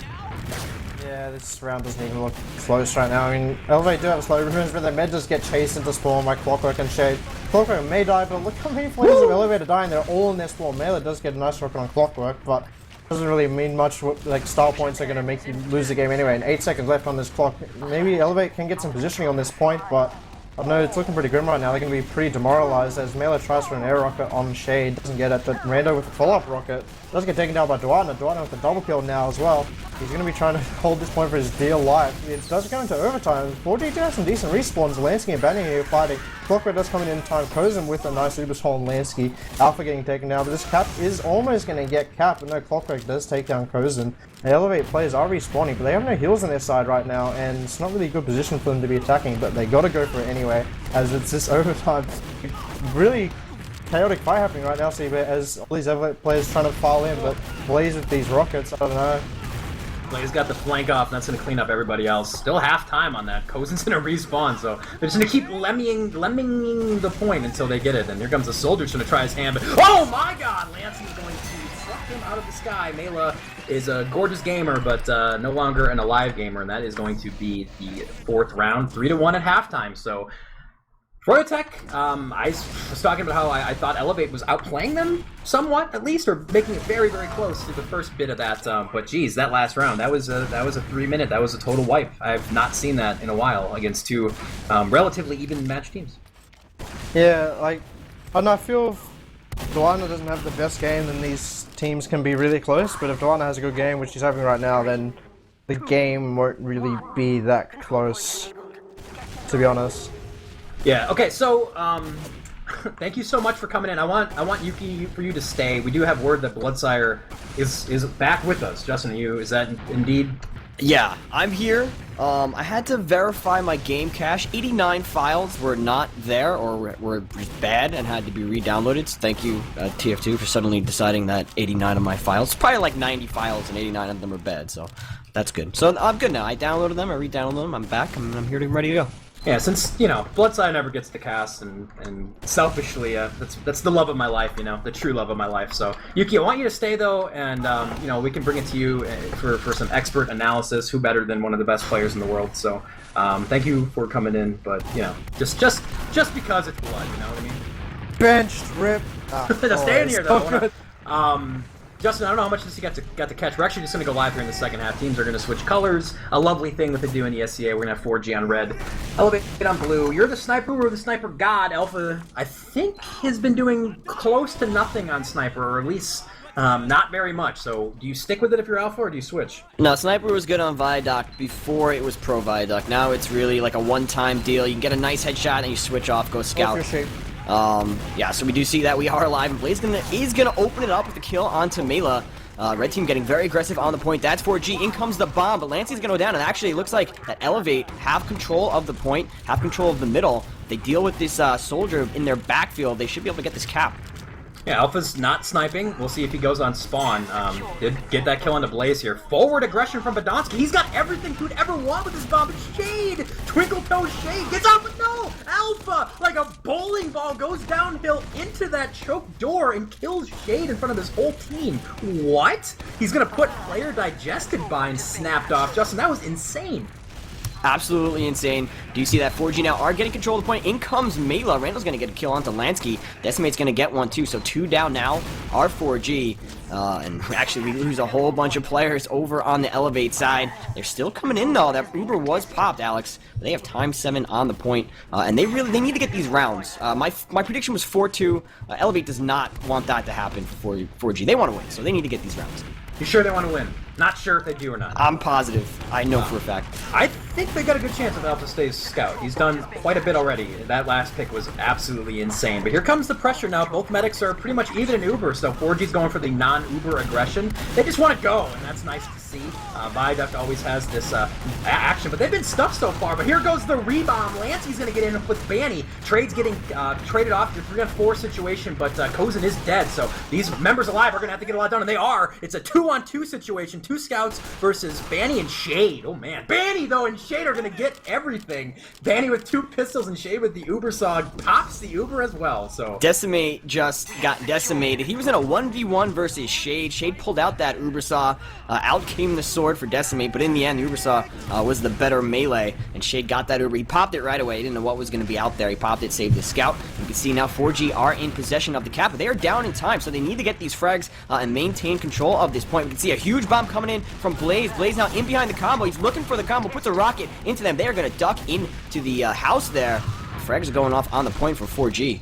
Yeah, this round doesn't even look close right now. I mean, eLevate do have slow revenge, but their med does get chased into spawn by Clockwork and Shade. Clockwork may die, but look how many flames of eLevate are dying. They're all in their spawn. Mela does get a nice rocket on Clockwork, but doesn't really mean much. Like, style points are going to make you lose the game anyway, and 8 seconds left on this clock. Maybe eLevate can get some positioning on this point, but I don't know, it's looking pretty grim right now. They're going to be pretty demoralized as Mela tries for an air rocket on Shade, doesn't get it, but Rando with a follow-up rocket does get taken down by Duatno. Duatno with a double kill now as well. He's going to be trying to hold this point for his dear life. It does go into overtime. 4G do have some decent respawns. Lansky and Banning here fighting. Clockwork does come in time. Cozen with a nice Uber's on Lansky. Alpha getting taken down, but this cap is almost going to get capped, but no, Clockwork does take down Cozen. The eLevate players are respawning, but they have no heals on their side right now, and it's not really a good position for them to be attacking, but they got to go for it anyway, as it's this overtime. Really chaotic fight happening right now, so as all these eLevate players trying to file in, but Blaze with these rockets, I don't know. Blaze got the flank off, and that's going to clean up everybody else. Still half time on that. Cozen's going to respawn, so they're just going to keep lemming the point until they get it. And here comes the soldier trying to try his hand, but oh my god! Lansky's going to suck him out of the sky. Mela is a gorgeous gamer, but no longer an alive gamer, and that is going to be the 4th round, 3-1 at halftime. So Froyotech, I was talking about how I thought eLevate was outplaying them somewhat, at least, or making it very, very close to the first bit of that. But geez, that last round, that was a 3-minute, that was a total wipe. I've not seen that in a while against two relatively even matched teams. Yeah, like, and I feel if Duana doesn't have the best game, then these teams can be really close. But if Duana has a good game, which he's having right now, then the game won't really be that close, to be honest. Yeah. Okay. So, thank you so much for coming in. I want Yuki for you to stay. We do have word that Bloodsire is back with us. Justin, is that indeed? Yeah, I'm here. I had to verify my game cache. 89 files were not there or were bad and had to be re-downloaded. So thank you, TF2, for suddenly deciding that 89 of my files. Probably like 90 files and 89 of them are bad. So that's good. So I'm good now. I downloaded them. I re-downloaded them. I'm back. I'm here to ready to go. Yeah, since, Bloodsire never gets to cast, and selfishly, that's the love of my life, the true love of my life. So, Yuki, I want you to stay, though, and, we can bring it to you for some expert analysis. Who better than one of the best players in the world? So, thank you for coming in, but, just because it's blood, you know what I mean? Benched, rip. Just stay in here, though. Justin, I don't know how much this you got to catch. We're actually just going to go live here in the second half. Teams are going to switch colors. A lovely thing that they do in ESEA. We're going to have 4G on red, eLevate on blue. You're the sniper or the sniper god. Alpha, I think, has been doing close to nothing on sniper, or at least not very much. So do you stick with it if you're Alpha, or do you switch? No, sniper was good on Viaduct before it was pro Viaduct. Now it's really like a one-time deal. You can get a nice headshot and you switch off, go scout. Yeah, so we do see that we are alive, and Blaze is gonna open it up with the kill onto Mela. Red team getting very aggressive on the point. That's 4G. In comes the bomb, but Lancey's gonna go down, and actually it looks like that eLevate have control of the point, have control of the middle. They deal with this soldier in their backfield. They should be able to get this cap. Yeah, Alpha's not sniping. We'll see if he goes on spawn. Did get that kill onto Blaze here. Forward aggression from Badonsky. He's got everything he'd ever want with his bomb. But Shade! Twinkle Toe Shade gets out, but no! Alpha, like a bowling ball, goes downhill into that choke door and kills Shade in front of his whole team. What? He's gonna put player digested bind snapped off. Justin, that was insane. Absolutely insane. Do you see that 4G now are getting control of the point? In comes Mela. Randall's going to get a kill onto Lansky. Decimate's going to get one too. So 2 down now are 4G. And actually we lose a whole bunch of players over on the eLevate side. They're still coming in though. That Uber was popped, Alex. They have ×7 on the point. And they need to get these rounds. My prediction was 4-2. eLevate does not want that to happen for 4G. They want to win, so they need to get these rounds. You sure they want to win? Not sure if they do or not. I'm positive. I know for a fact. I think they got a good chance if Alpha stays scout. He's done quite a bit already. That last pick was absolutely insane. But here comes the pressure now. Both medics are pretty much even in Uber, so 4G's going for the non-Uber aggression. They just want to go, and that's nice to see. Viaduct always has this action, but they've been stuffed so far. But here goes the rebomb. Lancey's going to get in with Banny. Trade's getting traded off to 3-on-4 situation, but Kozin is dead, so these members alive are going to have to get a lot done, and they are. It's a 2-on-2 situation. 2 scouts versus Banny and Shade. Oh man, Banny though and Shade are gonna get everything. Banny with 2 pistols and Shade with the Uber saw pops the Uber as well. So Decimate just got decimated. He was in a 1v1 versus Shade. Shade pulled out that Uber saw. Out came the sword for Decimate, but in the end, Uber saw was the better melee, and Shade got that Uber. He popped it right away. He didn't know what was going to be out there. He popped it, saved the scout. You can see now 4G are in possession of the cap, but they are down in time, so they need to get these frags and maintain control of this point. We can see a huge bomb coming in from Blaze. Blaze now in behind the combo. He's looking for the combo, puts a rocket into them. They are going to duck into the house there. Frags are going off on the point for 4G.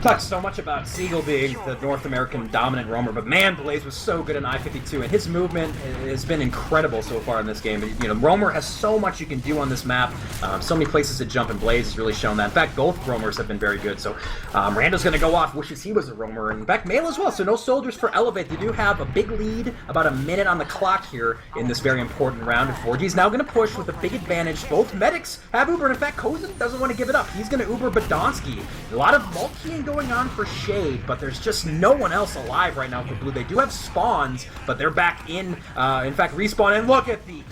Talked so much about Siegel being the North American dominant roamer, but man, Blaze was so good in I-52, and his movement has been incredible so far in this game. You know, roamer has so much you can do on this map, so many places to jump, and Blaze has really shown that. In fact, both roamers have been very good, so Rando's going to go off, wishes he was a roamer, and in fact, Male as well, so no soldiers for eLevate. They do have a big lead, about a minute on the clock here in this very important round, and 4G's now going to push with a big advantage. Both medics have Uber, and in fact, Kozin doesn't want to give it up. He's going to Uber Badonsky. A lot of multi going on for Shade, but there's just no one else alive right now for Blue. They do have spawns, but they're back in fact, respawn, and look at the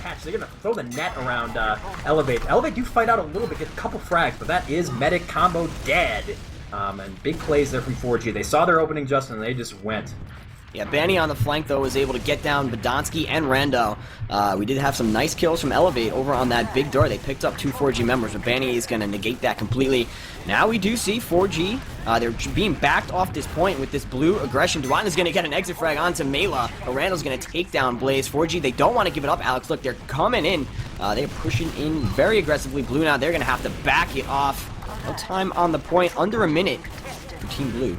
catch. They're gonna throw the net around eLevate. eLevate do fight out a little bit, get a couple frags, but that is medic combo dead. And big plays there from 4G. They saw their opening, Justin, and they just went. Yeah, Banny on the flank, though, was able to get down Badonsky and Rando. We did have some nice kills from eLevate over on that big door. They picked up 2 4G members, but Banny is going to negate that completely. Now we do see 4G. They're being backed off this point with this blue aggression. Duan is going to get an exit frag onto Mela. Randall's going to take down Blaze. 4G, they don't want to give it up, Alex. Look, they're coming in. They're pushing in very aggressively. Blue now, they're going to have to back it off. No time on the point, under a minute for Team Blue.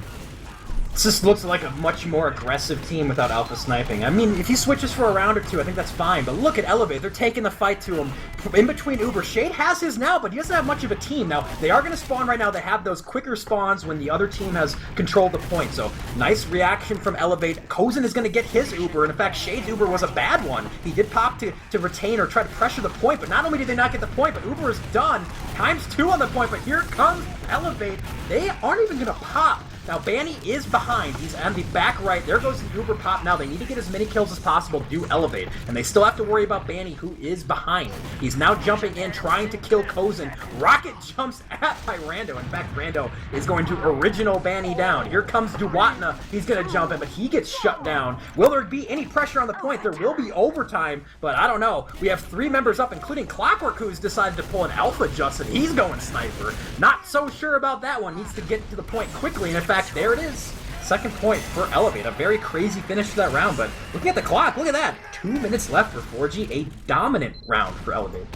This just looks like a much more aggressive team without Alpha sniping. I mean, if he switches for a round or two, I think that's fine. But look at eLevate. They're taking the fight to him. In between Uber, Shade has his now, but he doesn't have much of a team. Now, they are going to spawn right now. They have those quicker spawns when the other team has controlled the point. So, nice reaction from eLevate. Kozen is going to get his Uber. And in fact, Shade's Uber was a bad one. He did pop to retain or try to pressure the point, but not only did they not get the point, but Uber is done. ×2 on the point, but here comes eLevate. They aren't even going to pop. Now, Banny is behind. He's on the back right. There goes the Uber pop. Now, they need to get as many kills as possible to do eLevate. And they still have to worry about Banny, who is behind. He's now jumping in, trying to kill Kozen. Rocket jumps at by Rando. In fact, Rando is going to original Banny down. Here comes Duwatna. He's going to jump in, but he gets shut down. Will there be any pressure on the point? There will be overtime, but I don't know. We have 3 members up, including Clockwork, who's decided to pull an Alpha Justin. He's going sniper. Not so sure about that one. Needs to get to the point quickly, and in fact, there it is. Second point for eLevate. A very crazy finish to that round, but looking at the clock, look at that. 2 minutes left for 4G. A dominant round for eLevate.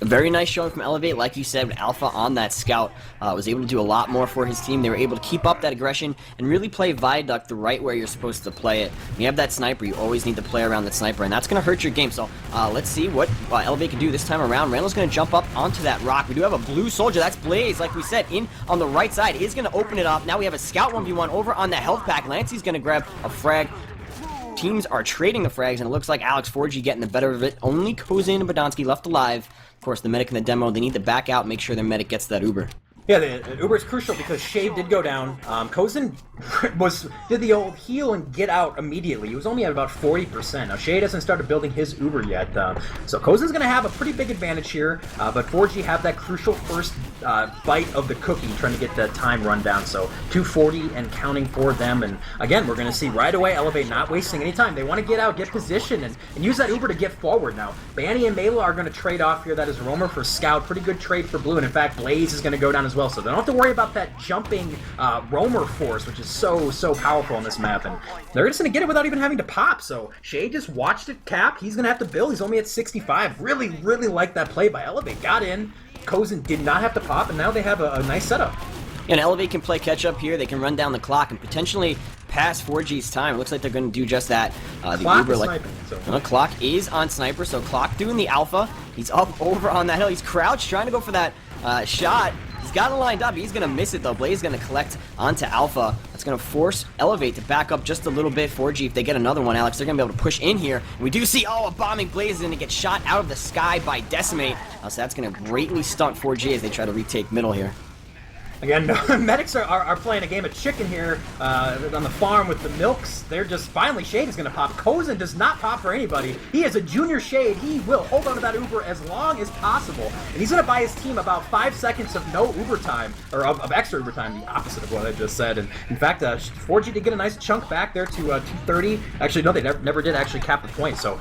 A very nice showing from eLevate, like you said, with Alpha on that scout. Was able to do a lot more for his team. They were able to keep up that aggression and really play Viaduct the right way you're supposed to play it. When you have that sniper, you always need to play around that sniper, and that's going to hurt your game. So let's see what eLevate can do this time around. Randall's going to jump up onto that rock. We do have a blue soldier. That's Blaze, like we said, in on the right side. He's going to open it up. Now we have a scout 1v1 over on the health pack. Lancey's going to grab a frag. Teams are trading the frags, and it looks like Alex 4G getting the better of it. Only Kozen and Badonsky left alive. Of course, the medic in the demo, they need to back out, make sure their medic gets that Uber. Yeah, the Uber is crucial because Shade did go down. Kozen did the old heal and get out immediately. He was only at about 40%. Now, Shade hasn't started building his Uber yet. So Kozen's going to have a pretty big advantage here. But 4G have that crucial first bite of the cookie, trying to get the time run down. So 240 and counting for them. And again, we're going to see right away eLevate not wasting any time. They want to get out, get position, and use that Uber to get forward. Now, Banny and Mela are going to trade off here. That is Roamer for Scout. Pretty good trade for Blue. And in fact, Blaze is going to go down as well. So they don't have to worry about that jumping roamer force, which is so powerful on this map. And they're just going to get it without even having to pop. So Shade just watched it cap. He's going to have to build. He's only at 65. Really like that play by eLevate. Got in. Kozen did not have to pop, and now they have a nice setup. And eLevate can play catch up here. They can run down the clock and potentially pass 4G's time. It looks like they're going to do just that. The Uber, sniping, so. Clock is on sniper, so Clock doing the alpha. He's up over on that hill. He's crouched, trying to go for that shot. He's got it lined up. He's going to miss it, though. Blaze is going to collect onto Alpha. That's going to force eLevate to back up just a little bit. 4G, if they get another one, Alex, they're going to be able to push in here. And we do see, a bombing Blaze is going to get shot out of the sky by Decimate. So that's going to greatly stunt 4G as they try to retake middle here. Again, medics are playing a game of chicken here on the farm with the milks. They're just, finally, Shade is going to pop. Kozen does not pop for anybody. He is a junior Shade. He will hold on to that Uber as long as possible. And he's going to buy his team about 5 seconds of no Uber time, or of extra Uber time, the opposite of what I just said. And in fact, 4G did get a nice chunk back there to 230. Actually, no, they never did actually cap the point. So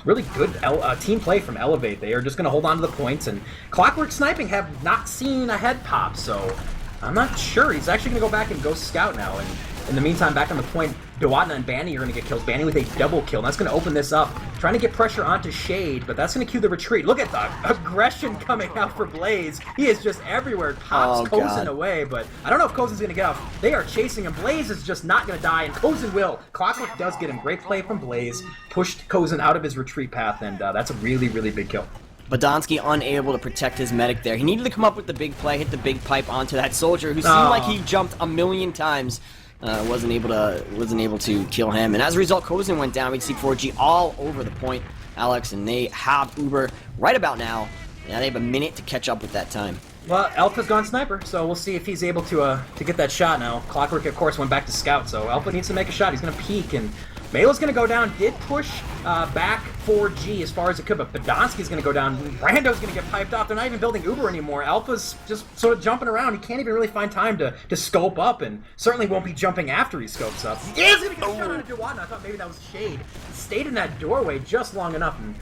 really good team play from eLevate. They are just going to hold on to the points. And Clockwork Sniping have not seen a head pop, so I'm not sure. He's actually going to go back and go scout now. And in the meantime, back on the point, Duwatna and Banny are going to get kills. Banny with a double kill. And that's going to open this up. Trying to get pressure onto Shade, but that's going to cue the retreat. Look at the aggression coming out for Blaze. He is just everywhere. Pops Kozen away, but I don't know if Kozen's going to get off. They are chasing him. Blaze is just not going to die, and Kozen will. Clockwork does get him. Great play from Blaze. Pushed Kozen out of his retreat path, and that's a really big kill. Badonsky unable to protect his medic there. He needed to come up with the big play, hit the big pipe onto that soldier who seemed like he jumped a million times. Wasn't able to kill him. And as a result, Kozen went down. We can see 4G all over the point, Alex, and they have Uber right about now. Now they have a minute to catch up with that time. Well, Alpha's gone sniper, so we'll see if he's able to get that shot now. Clockwork, of course, went back to scout, so Alpha needs to make a shot. He's going to peek, and Mela's going to go down, did push back 4G as far as it could, but Badonsky's going to go down. Rando's going to get piped off. They're not even building Uber anymore. Alpha's just sort of jumping around. He can't even really find time to scope up, and certainly won't be jumping after he scopes up. He is going to get a shot out of Duwatna. I thought maybe that was Shade. Stayed in that doorway just long enough, and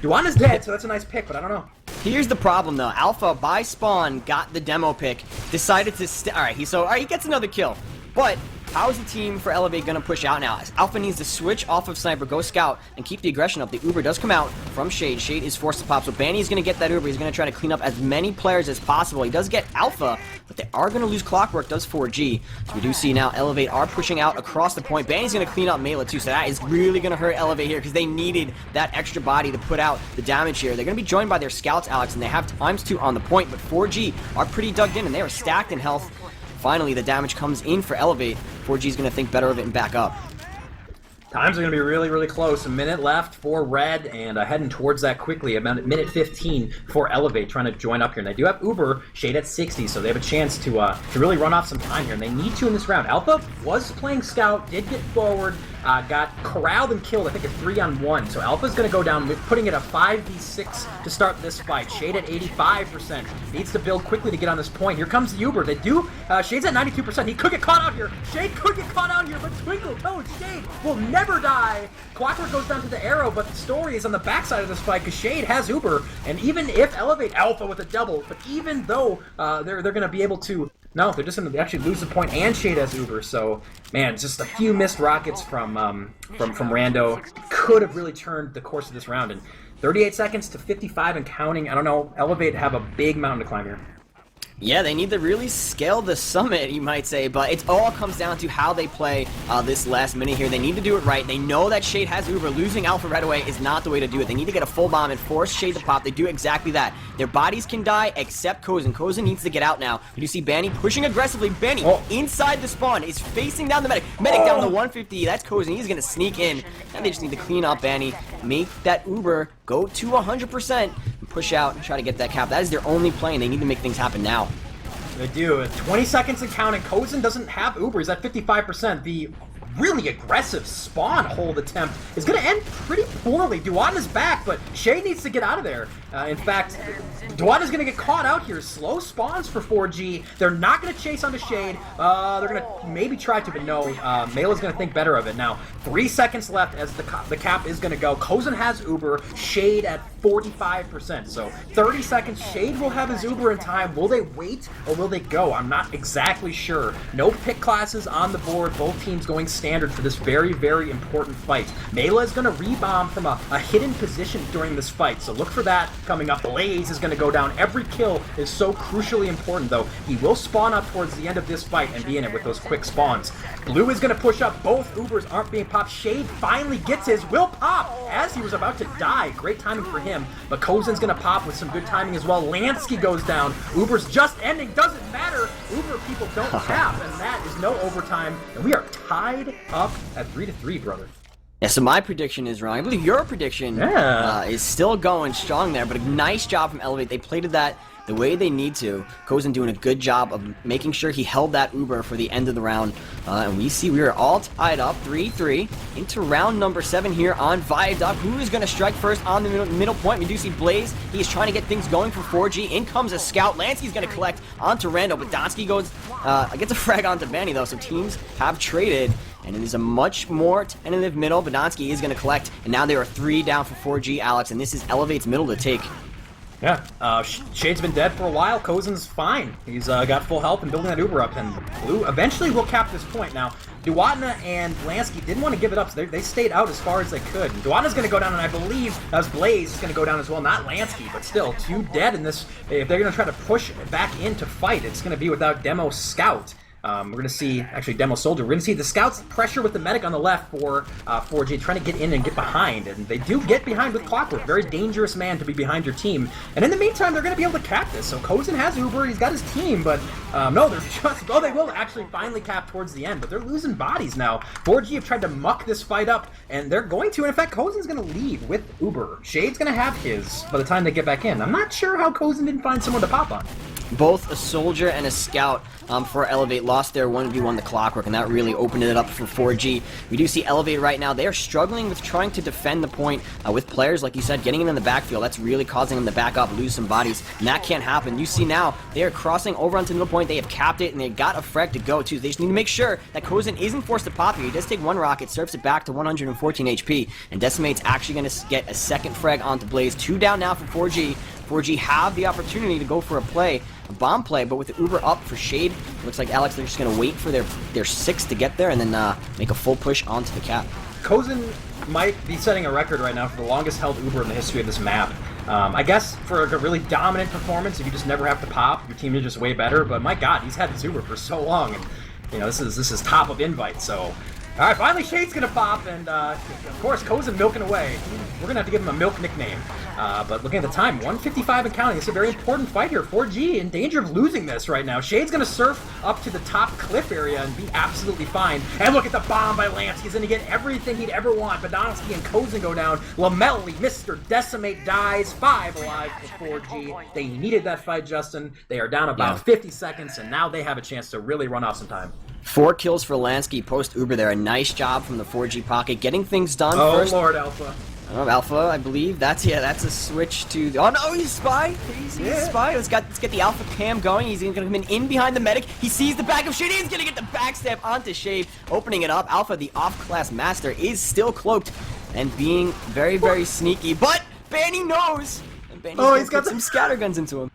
Duwatna's dead, so that's a nice pick, but I don't know. Here's the problem though. Alpha by spawn got the demo pick, decided to alright, he gets another kill. But how is the team for eLevate gonna push out now? Alpha needs to switch off of Sniper, go scout, and keep the aggression up. The Uber does come out from Shade. Shade is forced to pop, so Banny's gonna get that Uber. He's gonna try to clean up as many players as possible. He does get Alpha, but they are gonna lose Clockwork, does 4G. So we do see now eLevate are pushing out across the point. Banny's gonna clean up Mela too, so that is really gonna hurt eLevate here because they needed that extra body to put out the damage here. They're gonna be joined by their scouts, Alex, and they have ×2 on the point, but 4G are pretty dug in and they are stacked in health. Finally, the damage comes in for eLevate. 4G's going to think better of it and back up. Times are going to be really, really close. A minute left for Red, and heading towards that quickly. About minute 15 for eLevate, trying to join up here. And they do have Uber, Shade at 60, so they have a chance to really run off some time here. And they need to in this round. Alpha was playing Scout, did get forward, got corralled and killed, I think, a 3-on-1. So Alpha's going to go down, putting it a 5v6 to start this fight. Shade at 85%. Needs to build quickly to get on this point. Here comes the Uber. They do. Shade's at 92%. He could get caught out here. Shade could get caught out here, but Twinkle Toad Shade will never die. Clockwork goes down to the arrow, but the story is on the backside of this fight because Shade has Uber, and even if eLevate Alpha with a double, but even though they're going to be able to, no, they're just going to actually lose the point, and Shade has Uber. So man, just a few missed rockets from Rando could have really turned the course of this round. And 38 seconds to 55 and counting. I don't know. eLevate have a big mountain to climb here. Yeah, they need to really scale the summit, you might say, but it all comes down to how they play this last minute here. They need to do it right. They know that Shade has Uber. Losing Alpha right away is not the way to do it. They need to get a full bomb and force Shade to pop. They do exactly that. Their bodies can die except Kozen. Kozen needs to get out now. You see Banny pushing aggressively. Banny inside the spawn is facing down the medic. Medic down to 150. That's Kozen. He's going to sneak in. And they just need to clean up Banny. Make that Uber go to 100% and push out and try to get that cap. That is their only play, and they need to make things happen now. They do. 20 seconds and counting. Kozen doesn't have Uber. He's at 55%. The really aggressive spawn hold attempt is going to end pretty poorly. Duwatna's back, but Shade needs to get out of there. In fact, Duwatna's going to get caught out here. Slow spawns for 4G. They're not going to chase onto Shade. They're going to maybe try to, but no. Mela's going to think better of it. Now, 3 seconds left as the cap is going to go. Kozen has Uber. Shade at 45%. So 30 seconds. Shade will have his Uber in time. Will they wait or will they go? I'm not exactly sure. No pick classes on the board. Both teams going standard for this very, very important fight. Mela is going to rebomb from a hidden position during this fight. So look for that coming up. Blaze is going to go down. Every kill is so crucially important, though. He will spawn up towards the end of this fight and be in it with those quick spawns. Blue is going to push up. Both Ubers aren't being popped. Shade finally gets his. Will pop as he was about to die. Great timing for him. But Kozen's going to pop with some good timing as well. Lansky goes down. Uber's just ending. Doesn't matter. Uber people don't cap, and that is no overtime. And we are tied up at 3-3, brother. Yeah, so my prediction is wrong. I believe your prediction is still going strong there, but a nice job from eLevate. They played that the way they need to. Kozen doing a good job of making sure he held that Uber for the end of the round. And we see we are all tied up, 3-3, into round number 7 here on Viaduct. Who is going to strike first on the middle point? We do see Blaze. He is trying to get things going for 4G. In comes a scout. Lansky's going to collect onto Rando, but Donsky goes, gets a frag onto Banny, though, so teams have traded. And it is a much more tentative middle. Badonsky is going to collect, and now there are 3 down for 4G, Alex, and this is eLevate's middle to take. Yeah, Shade's been dead for a while. Kozen's fine. He's got full health and building that Uber up, and Blue eventually will cap this point. Now, Duwatna and Lansky didn't want to give it up, so they stayed out as far as they could. And Duwatna's going to go down, and I believe as Blaze is going to go down as well. Not Lansky, but still, 2 dead in this. If they're going to try to push back in to fight, it's going to be without Demo Scout. We're going to see, actually, Demo Soldier. We're going to see the Scouts pressure with the medic on the left for 4G, trying to get in and get behind. And they do get behind with Clockwork. Very dangerous man to be behind your team. And in the meantime, they're going to be able to cap this. So Kozen has Uber. He's got his team. But no, they're just... Oh, they will actually finally cap towards the end. But they're losing bodies now. 4G have tried to muck this fight up. And they're going to. And in fact, Kozen's going to lead with Uber. Shade's going to have his by the time they get back in. I'm not sure how Kozen didn't find someone to pop on. both a soldier and a scout for eLevate lost their 1v1 the Clockwork, and that really opened it up for 4G. We do see eLevate right now. They are struggling with trying to defend the point with players, like you said, getting them in the backfield. That's really causing them to back up, lose some bodies, and that can't happen. You see now, they are crossing over onto the middle point. They have capped it, and they got a frag to go, too. They just need to make sure that Kozin isn't forced to pop here. He does take one rocket, surfs it back to 114 HP, and Decimate's actually going to get a second frag onto Blaze. 2 down now for 4G. 4G have the opportunity to go for a bomb play, but with the Uber up for Shade, it looks like Alex, they're just going to wait for their 6 to get there and then make a full push onto the cap. Kozin might be setting a record right now for the longest held Uber in the history of this map. I guess for a really dominant performance, if you just never have to pop, your team is just way better, but my god, he's had this Uber for so long, and you know, this is top of invite, so... Alright, finally Shade's gonna pop, and of course, Kozin milking away. We're gonna have to give him a milk nickname. But looking at the time, 155 and counting. It's a very important fight here. 4G in danger of losing this right now. Shade's gonna surf up to the top cliff area and be absolutely fine. And look at the bomb by Lance. He's gonna get everything he'd ever want. Badonsky and Kozin go down. Lamelli, Mr. Decimate dies. 5 alive for 4G. They needed that fight, Justin. They are down about 50 seconds, and now they have a chance to really run off some time. 4 kills for Lansky post-Uber there. A nice job from the 4G pocket. Getting things done Oh, first. Lord, Alpha. Alpha, I believe. That's a switch to... Oh, no, he's Spy. He's Spy. Let's get the Alpha cam going. He's going to come in behind the medic. He sees the back of Shade. He's going to get the backstab onto Shade, opening it up. Alpha, the off-class master, is still cloaked and being very, very sneaky. But Banny knows. And Banny's he's got some scatterguns into him.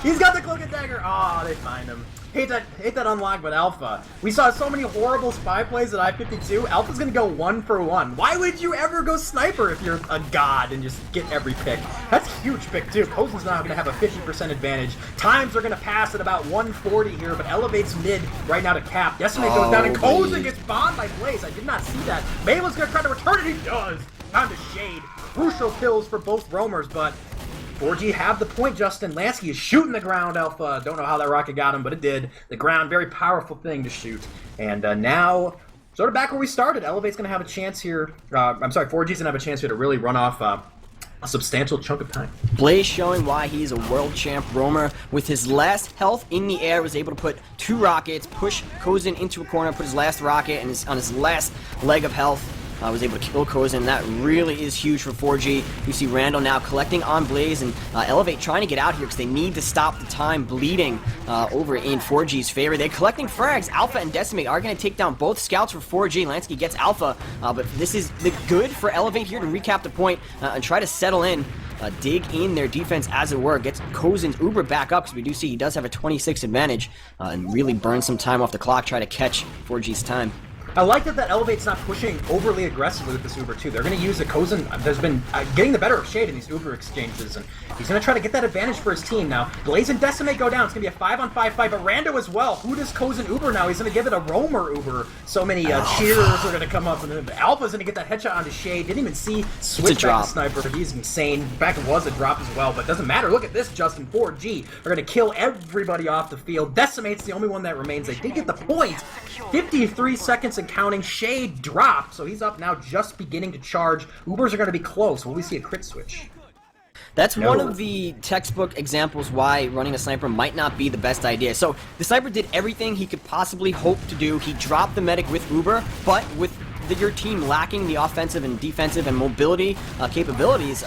He's got the cloak and dagger. Oh, they find him. Hate that unlock with Alpha. We saw so many horrible spy plays at I-52. Alpha's gonna go 1 for 1. Why would you ever go sniper if you're a god and just get every pick? That's a huge pick too. Kozin's now gonna have a 50% advantage. Times are gonna pass at about 140 here, but elevates mid right now to cap. Decimate goes down and Kozin gets bombed by Blaze. I did not see that. Melee's gonna try to return it. He does. Time to Shade. Crucial kills for both roamers, but 4G have the point, Justin. Lansky is shooting the ground, Alpha. Don't know how that rocket got him, but it did. The ground, very powerful thing to shoot. And now, sort of back where we started. Elevate's going to have a chance here. 4G's going to have a chance here to really run off a substantial chunk of time. Blaze showing why he's a world champ roamer. With his last health in the air, was able to put 2 rockets, push Kozin into a corner, put his last rocket and on his last leg of health. Was able to kill Kozin. That really is huge for 4G. You see Randall now collecting on Blaze and eLevate trying to get out here because they need to stop the time bleeding over in 4G's favor. They're collecting frags. Alpha and Decimate are going to take down both scouts for 4G. Lansky gets Alpha, but this is good for eLevate here to recap the point and try to settle in. Dig in their defense, as it were, gets Kozin's Uber back up because we do see he does have a 26 advantage and really burn some time off the clock, try to catch 4G's time. I like that Elevate's not pushing overly aggressively with this Uber, too. They're going to use the Kozin has been getting the better of Shade in these Uber exchanges, and he's going to try to get that advantage for his team now. Blaze and Decimate go down. It's going to be a 5-on-5 fight, but Rando as well. Who does Kozin Uber now? He's going to give it a roamer Uber. So many cheers are going to come up, and Alpha's going to get that headshot onto Shade. Didn't even see switch back to Sniper. He's insane. In fact, it was a drop as well, but doesn't matter. Look at this, Justin. 4G are going to kill everybody off the field. Decimate's the only one that remains. They did get the point. 53 seconds and counting. Shade dropped, so he's up now just beginning to charge. Ubers are going to be close. Will we see a crit switch? That's one of the textbook examples why running a sniper might not be the best idea. So the sniper did everything he could possibly hope to do. He dropped the medic with Uber, but with your team lacking the offensive and defensive and mobility capabilities,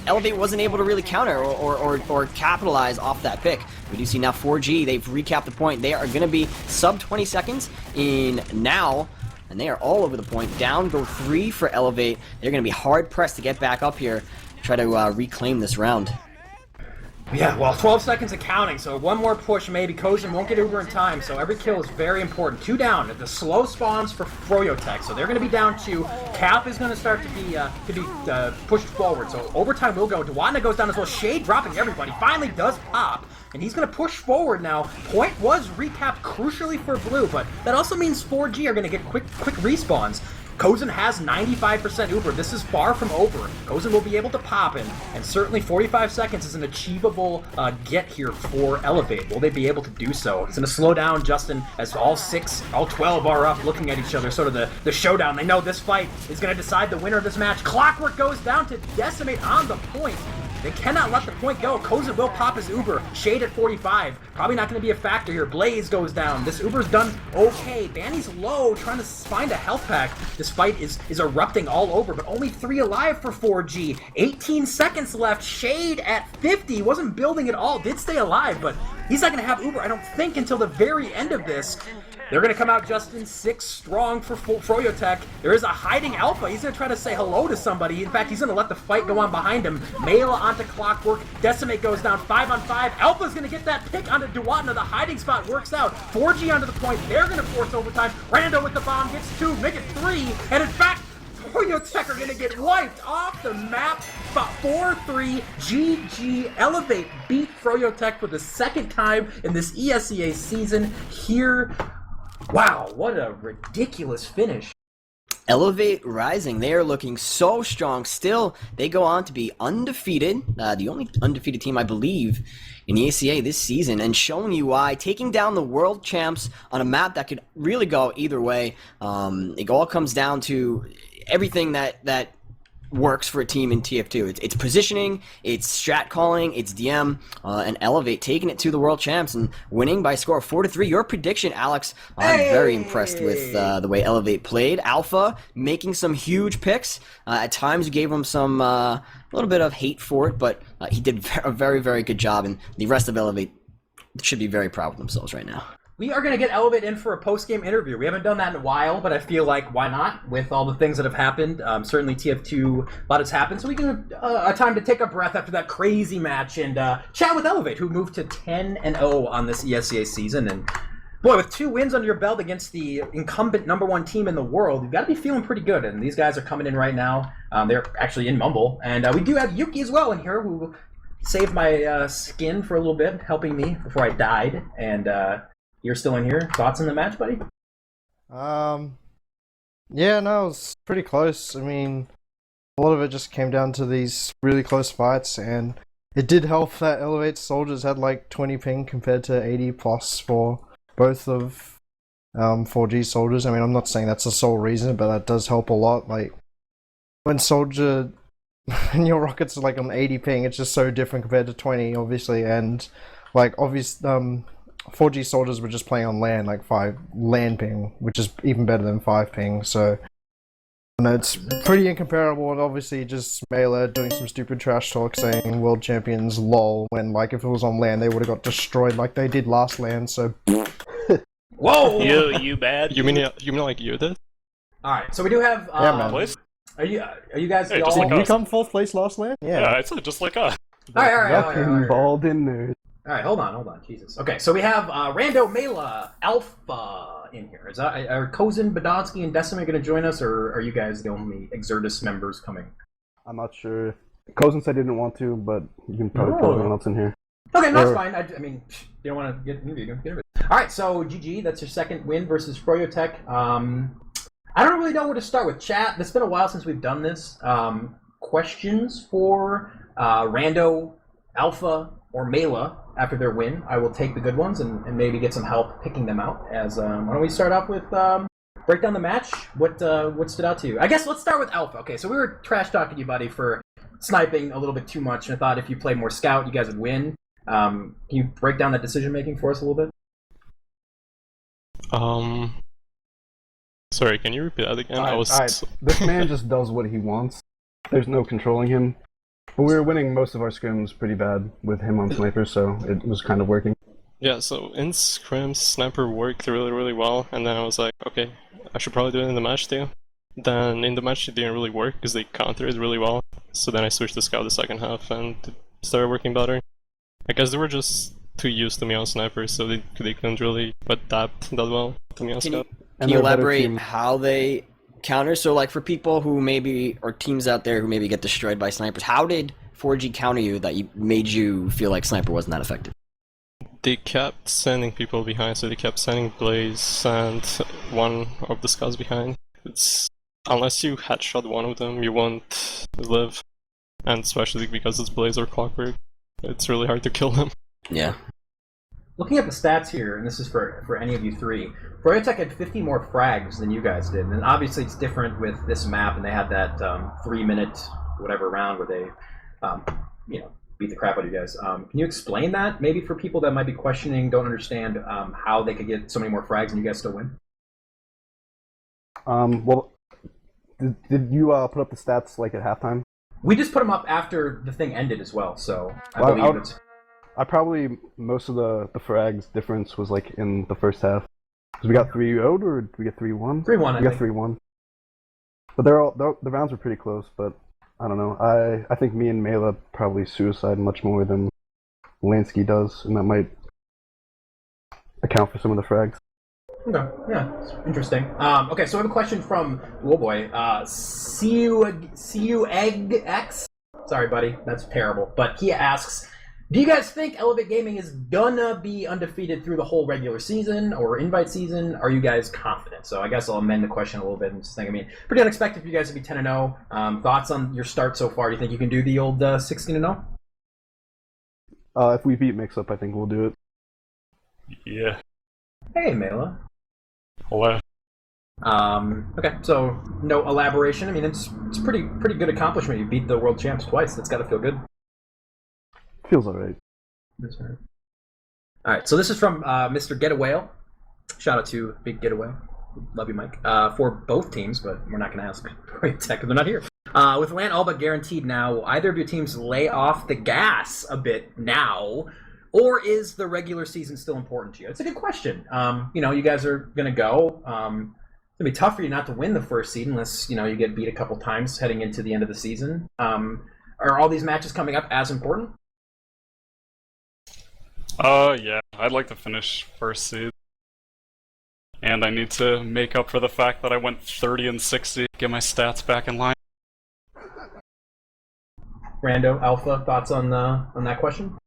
eLevate wasn't able to really counter or capitalize off that pick. We do see now 4G, they've recapped the point. They are going to be sub 20 seconds in now, and they are all over the point. Down go 3 for eLevate. They're going to be hard pressed to get back up here, try to reclaim this round. Yeah, well, 12 seconds of counting, so one more push maybe. Kozin won't get Uber in time, so every kill is very important. 2 down. The slow spawns for Froyotech, so they're going to be down 2. Cap is going to start to be pushed forward, so overtime will go. Dewatna goes down as well. Shade dropping everybody. Finally does pop, and he's going to push forward now. Point was recapped crucially for Blue, but that also means 4G are going to get quick respawns. Kozin has 95% Uber. This is far from over. Kozin will be able to pop in, and certainly 45 seconds is an achievable get here for eLevate. Will they be able to do so? It's going to slow down, Justin, as all 12 are up looking at each other, sort of the showdown. They know this fight is going to decide the winner of this match. Clockwork goes down to Decimate on the point. They cannot let the point go. Koza will pop his Uber. Shade at 45. Probably not going to be a factor here. Blaze goes down. This Uber's done okay. Banny's low, trying to find a health pack. This fight is erupting all over, but only 3 alive for 4G. 18 seconds left. Shade at 50. Wasn't building at all. Did stay alive, but he's not going to have Uber, I don't think, until the very end of this. They're going to come out just in 6 strong for Froyotech. There is a hiding Alpha. He's going to try to say hello to somebody. In fact, he's going to let the fight go on behind him. Mela onto Clockwork. Decimate goes down 5 on 5. Alpha's going to get that pick onto Duatna. The hiding spot works out. 4G onto the point. They're going to force overtime. Rando with the bomb gets 2, make it 3. And in fact, Froyotech are going to get wiped off the map. 4-3, GG. eLevate beat Froyotech for the second time in this ESEA season here. Wow, what a ridiculous finish. eLevate rising. They are looking so strong. Still, they go on to be undefeated. The only undefeated team, I believe, in the ESEA this season. And showing you why. Taking down the world champs on a map that could really go either way. It all comes down to everything that works for a team in TF2. It's positioning, it's strat calling, it's DM, and eLevate taking it to the world champs and winning by a score of 4-3. Your prediction, Alex, I'm very impressed with the way eLevate played. Alpha making some huge picks. At times you gave him some a little bit of hate for it, but he did a very, very good job, and the rest of eLevate should be very proud of themselves right now. We are going to get eLevate in for a post-game interview. We haven't done that in a while, but I feel like, why not? With all the things that have happened, certainly TF2, a lot has happened, so we can a time to take a breath after that crazy match and chat with eLevate, who moved to 10-0 on this ESEA season. And boy, with 2 wins under your belt against the incumbent #1 team in the world, you've got to be feeling pretty good. And these guys are coming in right now. They're actually in Mumble, and we do have Yuki as well in here, who saved my skin for a little bit, helping me before I died. And you're still in here. Thoughts on the match, buddy? Yeah, no, it was pretty close. I mean, a lot of it just came down to these really close fights, and it did help that eLevate soldiers had like 20 ping compared to 80 plus for both of 4G soldiers. I mean, I'm not saying that's the sole reason, but that does help a lot. Like, when soldier and your rockets are like on 80 ping, it's just so different compared to 20, obviously, and like, 4G soldiers were just playing on LAN, like 5 LAN ping, which is even better than 5 ping, so it's pretty incomparable. And obviously just Mela doing some stupid trash talk saying world champions lol, when like if it was on LAN they would have got destroyed like they did last LAN, so whoa! You bad? You mean like you did? Alright, so we do have yeah, man. Are you guys Hey, all... just like Did you us. come 4th place last LAN? Yeah, it's just like us. Alright. Balled in there. Alright, hold on, Jesus. Okay, so we have Rando, Mela, Alpha in here. Are Kozin, Badonsky, and Decimate going to join us, or are you guys the only Exertus members coming? I'm not sure. Kozin said he didn't want to, but you can probably put everyone else in here. Okay, that's fine. I mean, you don't want to get interviewed. Alright, so GG, that's your second win versus Froyotech. I don't really know where to start with chat. It's been a while since we've done this. Questions for Rando, Alpha, or Mela after their win. I will take the good ones and maybe get some help picking them out. As why don't we start off with break down the match? What stood out to you? I guess let's start with Alpha. Okay, so we were trash talking you, buddy, for sniping a little bit too much, and I thought if you played more scout, you guys would win. Can you break down that decision making for us a little bit? Sorry, can you repeat that again? This man just does what he wants. There's no controlling him. But we were winning most of our scrims pretty bad with him on sniper, so it was kind of working. Yeah, so in scrims, sniper worked really, really well, and then I was like, okay, I should probably do it in the match too. Then in the match it didn't really work because they countered really well, so then I switched to scout the second half and it started working better. I guess they were just too used to me on sniper, so they couldn't really adapt that well to me on scout. Can you elaborate how they counter? So like for people who maybe, or teams out there who maybe get destroyed by snipers, how did 4G counter you that made you feel like sniper wasn't that effective? They kept sending people behind, so they kept sending Blaze and one of the scouts behind. Unless you headshot one of them, you won't live. And especially because it's Blaze or Clockwork, it's really hard to kill them. Yeah. Looking at the stats here, and this is for any of you three, Froyotech had 50 more frags than you guys did, and obviously it's different with this map, and they had that 3-minute whatever round where they beat the crap out of you guys. Can you explain that maybe for people that might be questioning, don't understand how they could get so many more frags and you guys still win? Well, did you put up the stats like at halftime? We just put them up after the thing ended as well, so I Well, believe it's... I probably, most of the frags difference was like in the first half. Because we got 3-0'd or did we get 3-1? 3-1, We got 3-1. But the rounds were pretty close, but I don't know. I think me and Mela probably suicide much more than Lansky does, and that might account for some of the frags. Okay, yeah, it's interesting. Okay, so I have a question from Woolboy. CUEGX? Sorry, buddy, that's terrible. But he asks, do you guys think eLevate Gaming is gonna be undefeated through the whole regular season or invite season? Are you guys confident? So I guess I'll amend the question a little bit and just think, pretty unexpected for you guys to be 10-0. Thoughts on your start so far? Do you think you can do the old 16-0? If we beat Mix-Up, I think we'll do it. Yeah. Hey, Mela. Hello. Okay, so no elaboration. It's pretty good accomplishment. You beat the world champs twice. That's got to feel good. Feels alright. Alright, so this is from Mr. Getaway. Shout out to Big Getaway. Love you, Mike. For both teams, but we're not going to ask Froyotech because they're not here. With LAN all but guaranteed now, will either of your teams lay off the gas a bit now, or is the regular season still important to you? It's a good question. You guys are going to go. It's going to be tough for you not to win the first seed unless, you get beat a couple times heading into the end of the season. Are all these matches coming up as important? Yeah, I'd like to finish first seed. And I need to make up for the fact that I went 30-60, get my stats back in line. Rando, Alpha, thoughts on that question?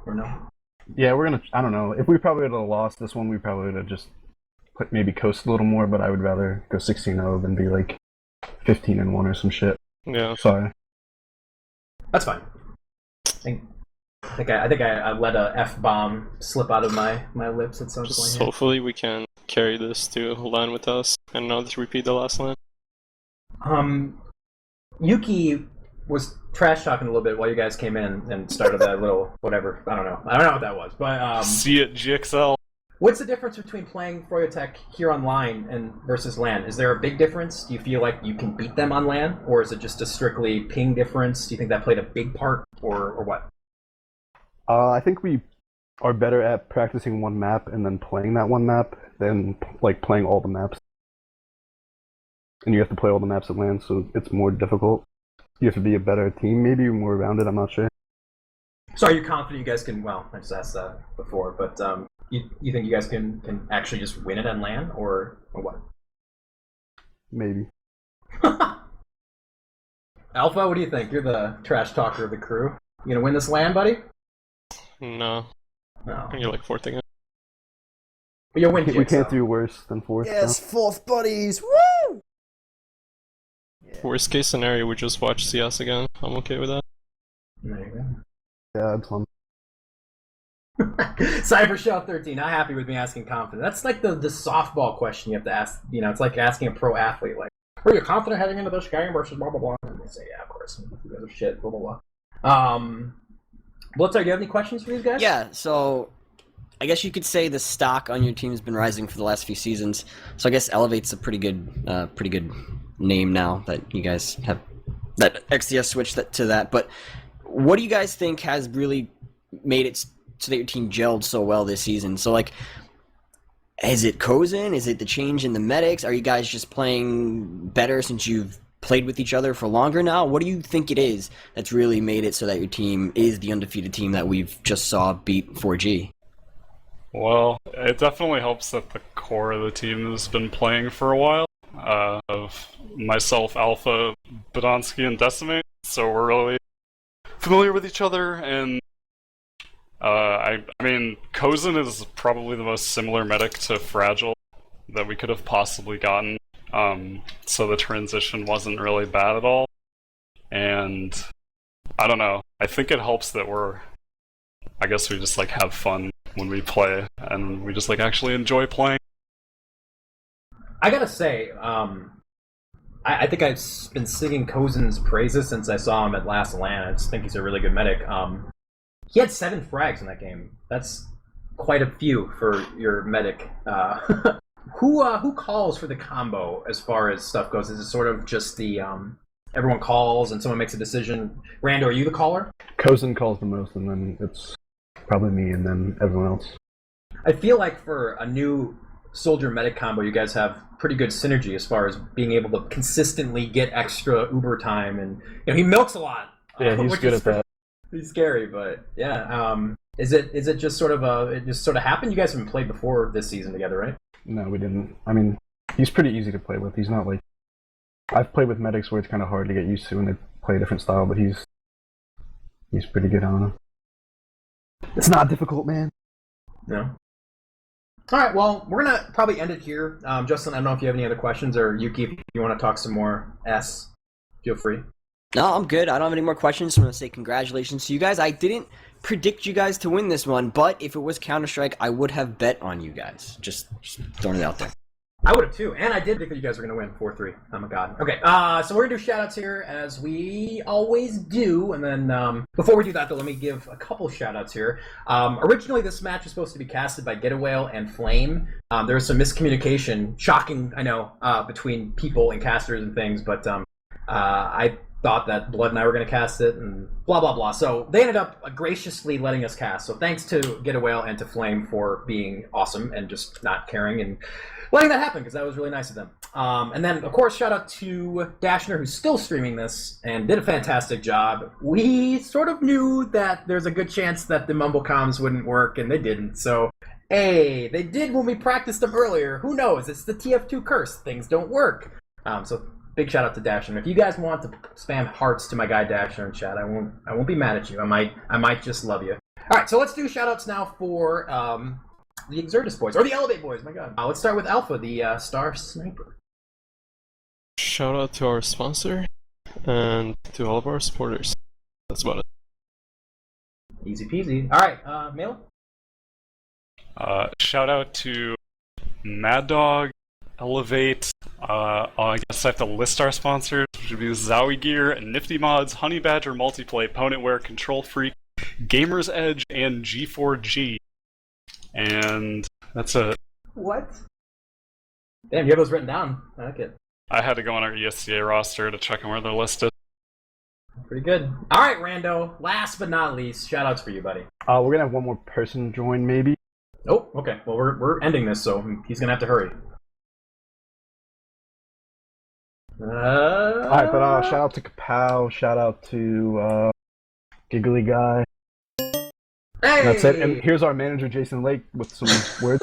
Or no? Yeah, I don't know. If we probably would have lost this one, we probably would have just maybe coasted a little more, but I would rather go 16-0 than be like 15-1 or some shit. Yeah. Sorry. That's fine. I think I let a F-bomb slip out of my lips at some point. Hopefully we can carry this to LAN with us and not just repeat the last LAN. Yuki was trash talking a little bit while you guys came in and started that little whatever. I don't know what that was, but see it, GXL. What's the difference between playing Froyotech here online and versus LAN? Is there a big difference? Do you feel like you can beat them on LAN, or is it just a strictly ping difference? Do you think that played a big part, or what? I think we are better at practicing one map and then playing that one map than like playing all the maps. And you have to play all the maps at LAN, so it's more difficult. You have to be a better team, maybe more rounded. I'm not sure. So are you confident you guys can? Well, I just asked that before, but you think you guys can actually just win it on LAN, or what? Maybe. Alpha, what do you think? You're the trash talker of the crew. You gonna win this LAN, buddy? No. You're like fourth again. But you'll win. We can't do worse than fourth. Yes, fourth buddies. Woo! Yeah. Worst case scenario, we just watch CS again. I'm okay with that. There you go. Yeah, that's fun. Cyber Shell 13, not happy with me asking confident. That's like the softball question you have to ask. It's like asking a pro athlete, like, are you confident heading into this game versus blah blah blah? And they say, yeah, of course. You guys are shit, blah blah blah. Blitzer, do you have any questions for these guys? Yeah, so I guess you could say the stock on your team has been rising for the last few seasons. So I guess eLevate's a pretty good name now that you guys have that XDS switched to that. But what do you guys think has really made it so that your team gelled so well this season? So like, is it Kozin? Is it the change in the medics? Are you guys just playing better since you've played with each other for longer now? What do you think it is that's really made it so that your team is the undefeated team that we've just saw beat 4G? Well, it definitely helps that the core of the team has been playing for a while. Of myself, Alpha, Badonsky, and Decimate. So we're really familiar with each other, and I mean, Kozin is probably the most similar medic to Fragile that we could have possibly gotten. So the transition wasn't really bad at all. And I don't know. I think it helps that I guess we just like have fun when we play, and we just like actually enjoy playing. I gotta say, I think I've been singing Kozen's praises since I saw him at last LAN. I just think he's a really good medic. He had 7 frags in that game. That's quite a few for your medic. Who calls for the combo as far as stuff goes? Is it sort of just the everyone calls and someone makes a decision? Rando, are you the caller? Kozen calls the most, and then it's probably me, and then everyone else. I feel like for a new soldier medic combo, you guys have pretty good synergy as far as being able to consistently get extra Uber time, and he milks a lot. Yeah, he's good at that. He's scary, but yeah. Is it just sort of it just sort of happened? You guys haven't played before this season together, right? No, we didn't. I mean, he's pretty easy to play with. He's not like... I've played with medics where it's kind of hard to get used to and they play a different style, but he's pretty good on him. It's not difficult, man. No. All right, well, we're going to probably end it here. Justin, I don't know if you have any other questions, or Yuki, if you want to talk some more S, feel free. No, I'm good. I don't have any more questions. I'm going to say congratulations to you guys. I didn't predict you guys to win this one, but if it was Counter-Strike, I would have bet on you guys. Just throwing it out there. I would have too, and I did think that you guys were going to win 4-3. Oh my god. Okay, so we're going to do shoutouts here, as we always do, and then before we do that, though, let me give a couple shoutouts here. Originally, this match was supposed to be casted by Getawale and Flame. There was some miscommunication, shocking, I know, between people and casters and things, but I thought that Blood and I were going to cast it, and blah, blah, blah. So they ended up graciously letting us cast. So thanks to Getawale and to Flame for being awesome and just not caring and letting that happen, because that was really nice of them. And then, of course, shout out to Dashner, who's still streaming this and did a fantastic job. We sort of knew that there's a good chance that the mumble comms wouldn't work, and they didn't. So, hey, they did when we practiced them earlier. Who knows? It's the TF2 curse. Things don't work. So big shout out to Dashner. If you guys want to spam hearts to my guy Dashner in chat, I won't be mad at you. I might just love you. All right, so let's do shout outs now for the Exertus boys, or the eLevate boys, my god. Let's start with Alpha, the Star Sniper. Shout out to our sponsor and to all of our supporters. That's about it. Easy peasy. All right, Male. Shout out to Mad Dog, eLevate. I guess I have to list our sponsors, which would be Zowie Gear, Nifty Mods, Honey Badger Multiplay, Opponentware, Control Freak, Gamer's Edge, and G4G. And that's it. What? Damn, you have those written down. I like it. I had to go on our ESEA roster to check on where they're listed. Pretty good. All right, Rando. Last but not least, shout outs for you, buddy. We're gonna have one more person join, maybe. Oh, okay. Well, we're ending this, so he's gonna have to hurry. Alright, but shout out to Kapow, shout out to Giggly Guy. Hey! That's it. And here's our manager, Jason Lake, with some words.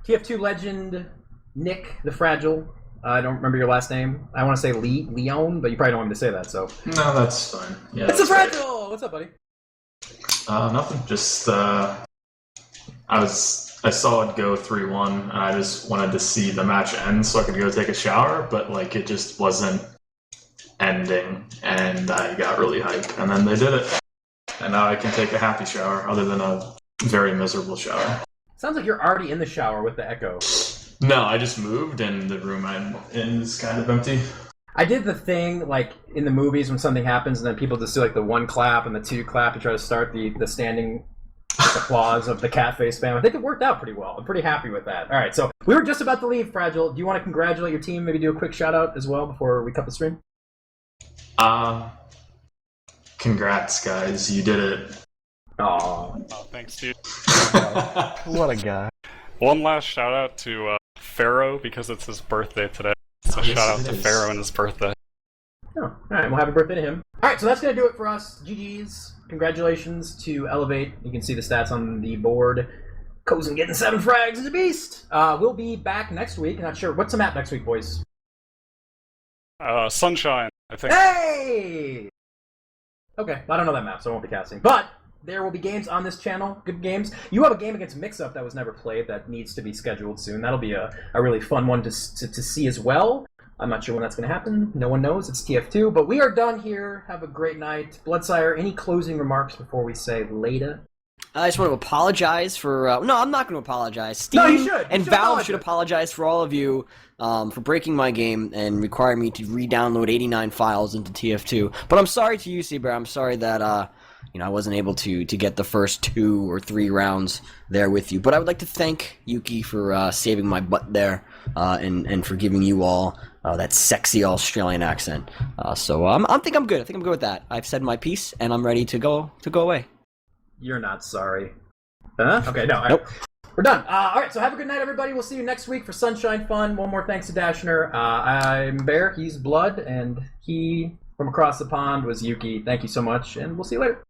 TF2 legend, Nick the Fragile. I don't remember your last name. I want to say Leon, but you probably don't want me to say that, so. No, that's fine. Yeah, it's the Fragile! Right. What's up, buddy? Nothing. Just, I saw it go 3-1, and I just wanted to see the match end so I could go take a shower, but, like, it just wasn't ending, and I got really hyped, and then they did it. And now I can take a happy shower, other than a very miserable shower. Sounds like you're already in the shower with the echo. No, I just moved, and the room I'm in is kind of empty. I did the thing, like, in the movies when something happens, and then people just do, like, the 1 clap and the 2 clap to try to start the standing applause of the cat face spam. I think it worked out pretty well. I'm pretty happy with that. All right, so we were just about to leave, Fragile. Do you want to congratulate your team? Maybe do a quick shout-out as well before we cut the stream? Congrats, guys. You did it. Aww. Oh, thanks, dude. What a guy. One last shout out to Pharaoh, because it's his birthday today. So shout out to Pharaoh and his birthday. Oh, all right. Well, happy birthday to him. All right, so that's going to do it for us. GG's. Congratulations to eLevate. You can see the stats on the board. Kozen getting 7 frags is a beast. We'll be back next week. Not sure. What's the map next week, boys? Sunshine, I think. Hey! Okay, I don't know that map, so I won't be casting. But there will be games on this channel, good games. You have a game against Mix-Up that was never played that needs to be scheduled soon. That'll be a really fun one to see as well. I'm not sure when that's going to happen. No one knows. It's TF2. But we are done here. Have a great night. Bloodsire, any closing remarks before we say later? I just want to apologize for. No, I'm not going to apologize. Steam No, you should. You and should Valve should apologize for all of you for breaking my game and requiring me to re-download 89 files into TF2. But I'm sorry to you, Seabear. I'm sorry that I wasn't able to get the first 2 or 3 rounds there with you. But I would like to thank Yuki for saving my butt there and for giving you all that sexy Australian accent. So I think I'm good. I think I'm good with that. I've said my piece and I'm ready to go away. You're not sorry. Huh? Okay, no. Nope. We're done. All right, so have a good night, everybody. We'll see you next week for Sunshine Fun. One more thanks to Dashner. I'm Bear. He's Blood, and he from across the pond was Yuki. Thank you so much, and we'll see you later.